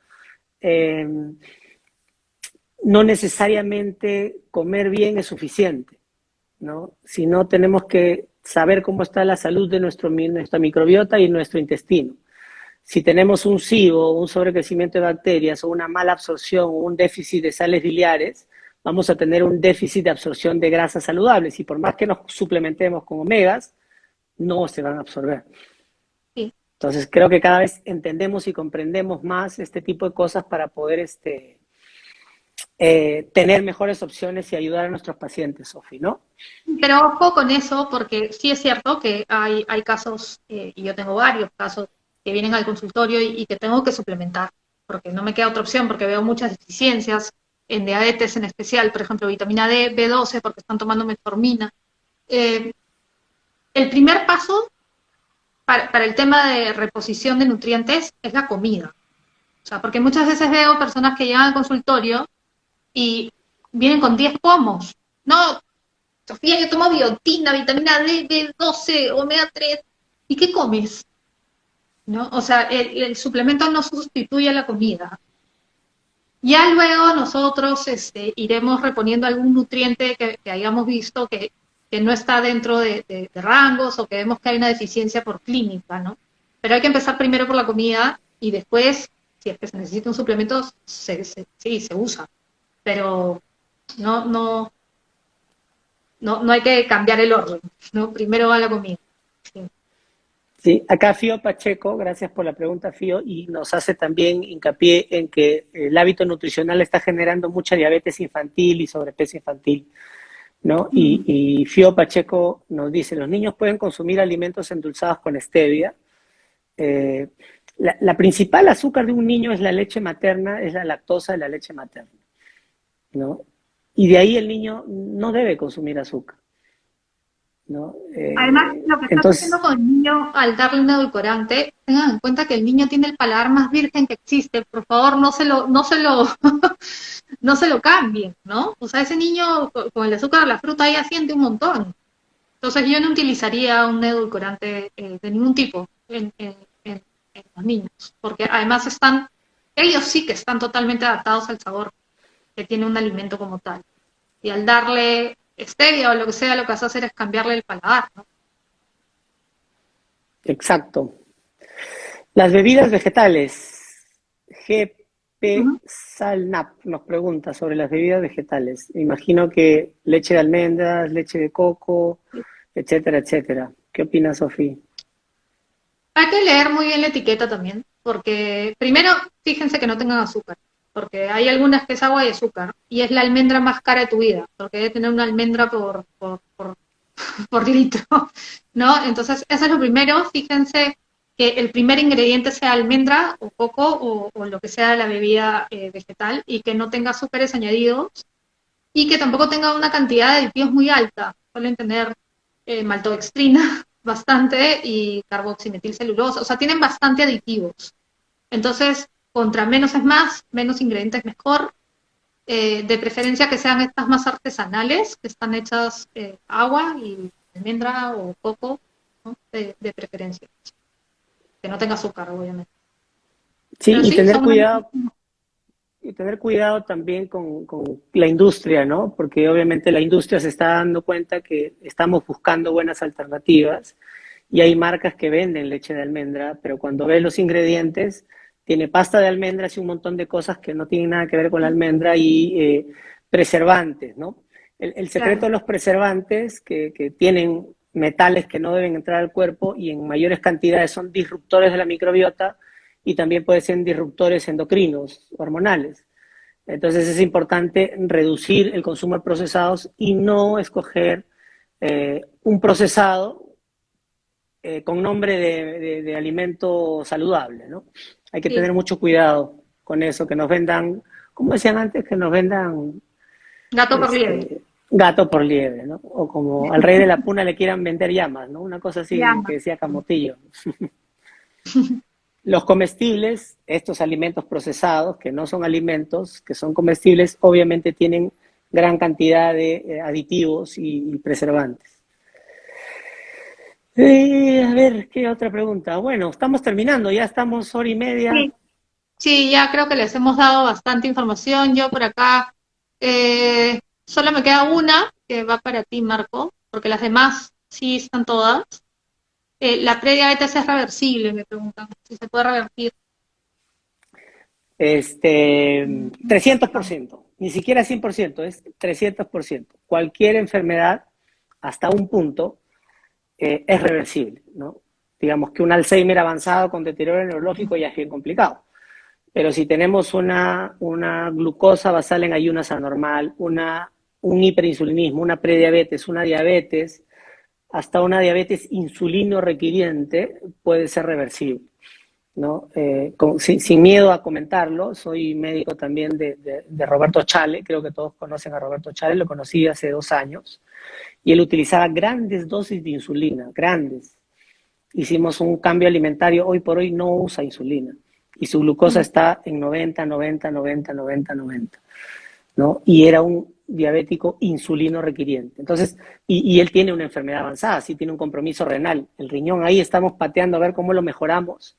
eh, no necesariamente comer bien es suficiente, ¿no? Sino tenemos que saber cómo está la salud de nuestra microbiota y nuestro intestino. Si tenemos un SIBO, un sobrecrecimiento de bacterias o una mala absorción o un déficit de sales biliares, vamos a tener un déficit de absorción de grasas saludables y por más que nos suplementemos con omegas, no se van a absorber. Sí. Entonces creo que cada vez entendemos y comprendemos más este tipo de cosas para poder tener mejores opciones y ayudar a nuestros pacientes, Sofi, ¿no? Pero ojo con eso, porque sí es cierto que hay casos, y yo tengo varios casos, que vienen al consultorio y que tengo que suplementar, porque no me queda otra opción, porque veo muchas deficiencias en diabetes en especial, por ejemplo, vitamina D, B12, porque están tomando metformina. Eh, el primer paso para el tema de reposición de nutrientes es la comida. O sea, porque muchas veces veo personas que llegan al consultorio y vienen con 10 pomos. No, Sofía, yo tomo biotina, vitamina D, B12, omega 3. ¿Y qué comes? ¿No? O sea, el suplemento no sustituye a la comida. Ya luego nosotros iremos reponiendo algún nutriente que hayamos visto que no está dentro de rangos o que vemos que hay una deficiencia por clínica, ¿no? Pero hay que empezar primero por la comida y después, si es que se necesita un suplemento, sí, se usa. Pero no, no, no hay que cambiar el orden, ¿no? Primero va la comida. Sí. Sí, acá Fío Pacheco, gracias por la pregunta, Fío, y nos hace también hincapié en que el hábito nutricional está generando mucha diabetes infantil y sobrepeso infantil, ¿no? Y Fío Pacheco nos dice, los niños pueden consumir alimentos endulzados con stevia. La principal azúcar de un niño es la leche materna, es la lactosa de la leche materna, ¿no? Y de ahí el niño no debe consumir azúcar, ¿no? Además, lo que estás haciendo Entonces, con el niño al darle un edulcorante, tengan en cuenta que el niño tiene el paladar más virgen que existe. Por favor, no se lo cambien, ¿no? O sea, ese niño con el azúcar de la fruta ya siente un montón. Entonces, yo no utilizaría un edulcorante de ningún tipo en los niños, porque además ellos sí que están totalmente adaptados al sabor que tiene un alimento como tal. Y al darle stevia o lo que sea, lo que vas a hacer es cambiarle el paladar, ¿no? exacto. Las bebidas vegetales. GP Ujú. Salnap nos pregunta sobre las bebidas vegetales. Imagino que leche de almendras, leche de coco, etcétera, etcétera. ¿Qué opinas, Sofía? Hay que leer muy bien la etiqueta también, porque primero fíjense que no tengan azúcar, porque hay algunas que es agua y azúcar, y es la almendra más cara de tu vida, porque debe tener una almendra por litro, ¿no? Entonces, eso es lo primero, fíjense que el primer ingrediente sea almendra o coco o lo que sea la bebida vegetal y que no tenga azúcares añadidos y que tampoco tenga una cantidad de aditivos muy alta. Suelen tener maltodextrina bastante y carboximetilcelulosa, o sea, tienen bastante aditivos. Entonces, contra menos es más, menos ingredientes mejor, de preferencia que sean estas más artesanales, que están hechas agua y almendra o coco, ¿no? De preferencia. Que no tenga azúcar, obviamente. Sí, Pero sí, son y tener cuidado también con la industria, ¿no? Porque obviamente la industria se está dando cuenta que estamos buscando buenas alternativas y hay marcas que venden leche de almendra, pero cuando ves los ingredientes, tiene pasta de almendras y un montón de cosas que no tienen nada que ver con la almendra y preservantes, ¿no? El secreto claro. de los preservantes, que tienen metales que no deben entrar al cuerpo y en mayores cantidades son disruptores de la microbiota y también pueden ser disruptores endocrinos, hormonales. Entonces es importante reducir el consumo de procesados y no escoger un procesado con nombre de alimento saludable, ¿no? Hay que Sí. tener mucho cuidado con eso, que nos vendan, como decían antes, que nos vendan Gato por liebre. gato por liebre, ¿no? O como al rey de la puna le quieran vender llamas, ¿no? Una cosa así Llama. que decía Camotillo. Los comestibles, estos alimentos procesados, que no son alimentos, que son comestibles, obviamente tienen gran cantidad de aditivos y preservantes. A ver, ¿qué otra pregunta? Bueno, estamos terminando, ya estamos hora y media. Sí. Sí, ya creo que les hemos dado bastante información. Yo por acá solo me queda una. que va para ti, Marco, porque las demás sí están todas. La prediabetes es reversible, me preguntan, si se puede revertir. 300%, ni siquiera 100%, es 300%. Cualquier enfermedad, hasta un punto, es reversible, ¿no? Digamos que un Alzheimer avanzado con deterioro neurológico ya es bien complicado. Pero si tenemos una glucosa basal en ayunas anormal, un hiperinsulinismo, una prediabetes, una diabetes, hasta una diabetes insulino requiriente, puede ser reversible, ¿no? Sin miedo a comentarlo, soy médico también de Roberto Chale, creo que todos conocen a Roberto Chale, lo conocí hace 2 años, y él utilizaba grandes dosis de insulina, grandes. Hicimos un cambio alimentario, hoy por hoy no usa insulina, y su glucosa está en 90, 90, 90, 90, 90, ¿no? Y era un diabético insulino requiriente. Entonces, y él tiene una enfermedad avanzada, sí tiene un compromiso renal. El riñón, ahí estamos pateando a ver cómo lo mejoramos,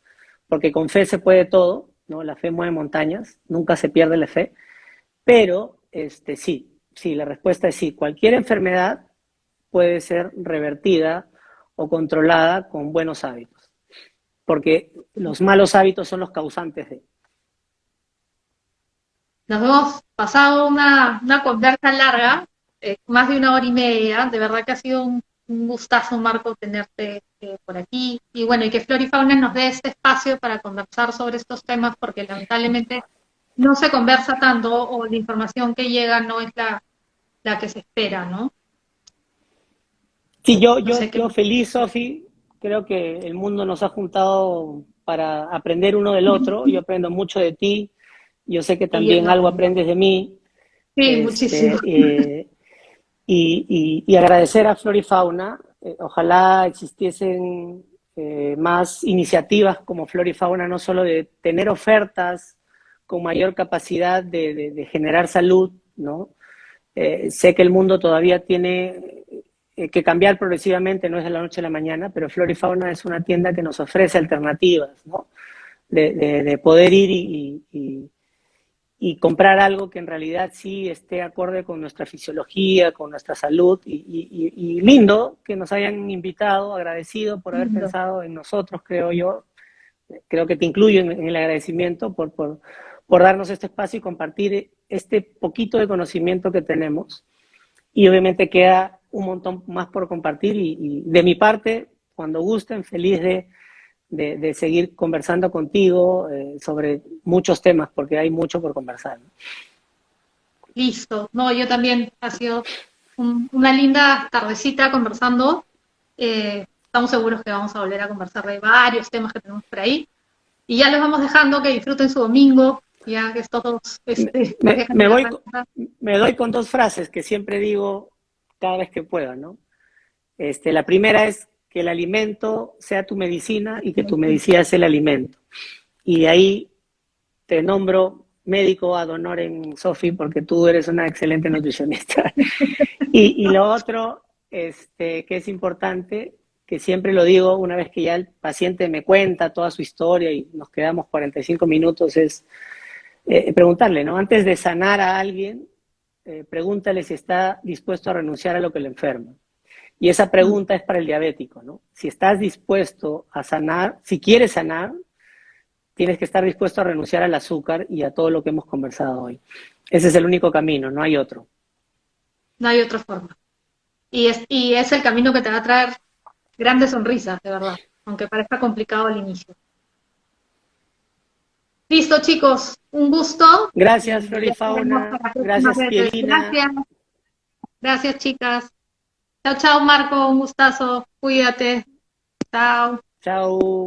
porque con fe se puede todo, ¿no? La fe mueve montañas, nunca se pierde la fe, pero sí, la respuesta es sí. Cualquier enfermedad puede ser revertida o controlada con buenos hábitos, porque los malos hábitos son los causantes de. Nos hemos pasado una conversa larga, más de 1 hora y media. De verdad que ha sido un gustazo, Marco, tenerte por aquí. Y bueno, y que Flor y Fauna nos dé este espacio para conversar sobre estos temas, porque lamentablemente no se conversa tanto o la información que llega no es la que se espera, ¿no? Sí, No sé qué. yo feliz, Sofi, creo que el mundo nos ha juntado para aprender uno del otro. Yo aprendo mucho de ti, yo sé que Y yo también algo también. aprendes de mí. Sí, muchísimo. Y agradecer a Flor y Fauna. Ojalá existiesen más iniciativas como Flor y Fauna, no solo de tener ofertas con mayor capacidad de generar salud, ¿no? Sé que el mundo todavía tiene que cambiar progresivamente, no es de la noche a la mañana, pero Flor y Fauna es una tienda que nos ofrece alternativas, ¿no? De poder ir y comprar algo que en realidad sí esté acorde con nuestra fisiología, con nuestra salud, y lindo que nos hayan invitado, agradecido por haber Lindo. pensado en nosotros, creo yo. Creo que te incluyo en el agradecimiento por darnos este espacio y compartir este poquito de conocimiento que tenemos. Y obviamente queda un montón más por compartir, y de mi parte, cuando gusten, feliz de seguir conversando contigo sobre muchos temas, porque hay mucho por conversar, ¿no? Listo. No, yo también. Ha sido una linda tardecita conversando. Estamos seguros que vamos a volver a conversar de varios temas que tenemos por ahí. Y ya los vamos dejando, que disfruten su domingo, ya que todos Me, dejan de me, la voy, casa. me doy con 2 frases que siempre digo cada vez que pueda, ¿no? La primera es que el alimento sea tu medicina y que tu medicina sea el alimento. Y ahí te nombro médico ad honorem, Sofi, porque tú eres una excelente nutricionista. Y lo otro, que es importante, que siempre lo digo una vez que ya el paciente me cuenta toda su historia y nos quedamos 45 minutos, es preguntarle, ¿no? Antes de sanar a alguien, pregúntale si está dispuesto a renunciar a lo que le enferma. Y esa pregunta es para el diabético, ¿no? Si estás dispuesto a sanar, si quieres sanar, tienes que estar dispuesto a renunciar al azúcar y a todo lo que hemos conversado hoy. Ese es el único camino, no hay otro. No hay otra forma. Y es el camino que te va a traer grandes sonrisas, de verdad, aunque parezca complicado al inicio. Listo, chicos, un gusto Gracias, y ya nos vemos Florifauna. para próximas Gracias, veces. Pielina. Gracias, gracias, chicas. Chao, chao, Marco, un gustazo. Cuídate. Chao. Chao.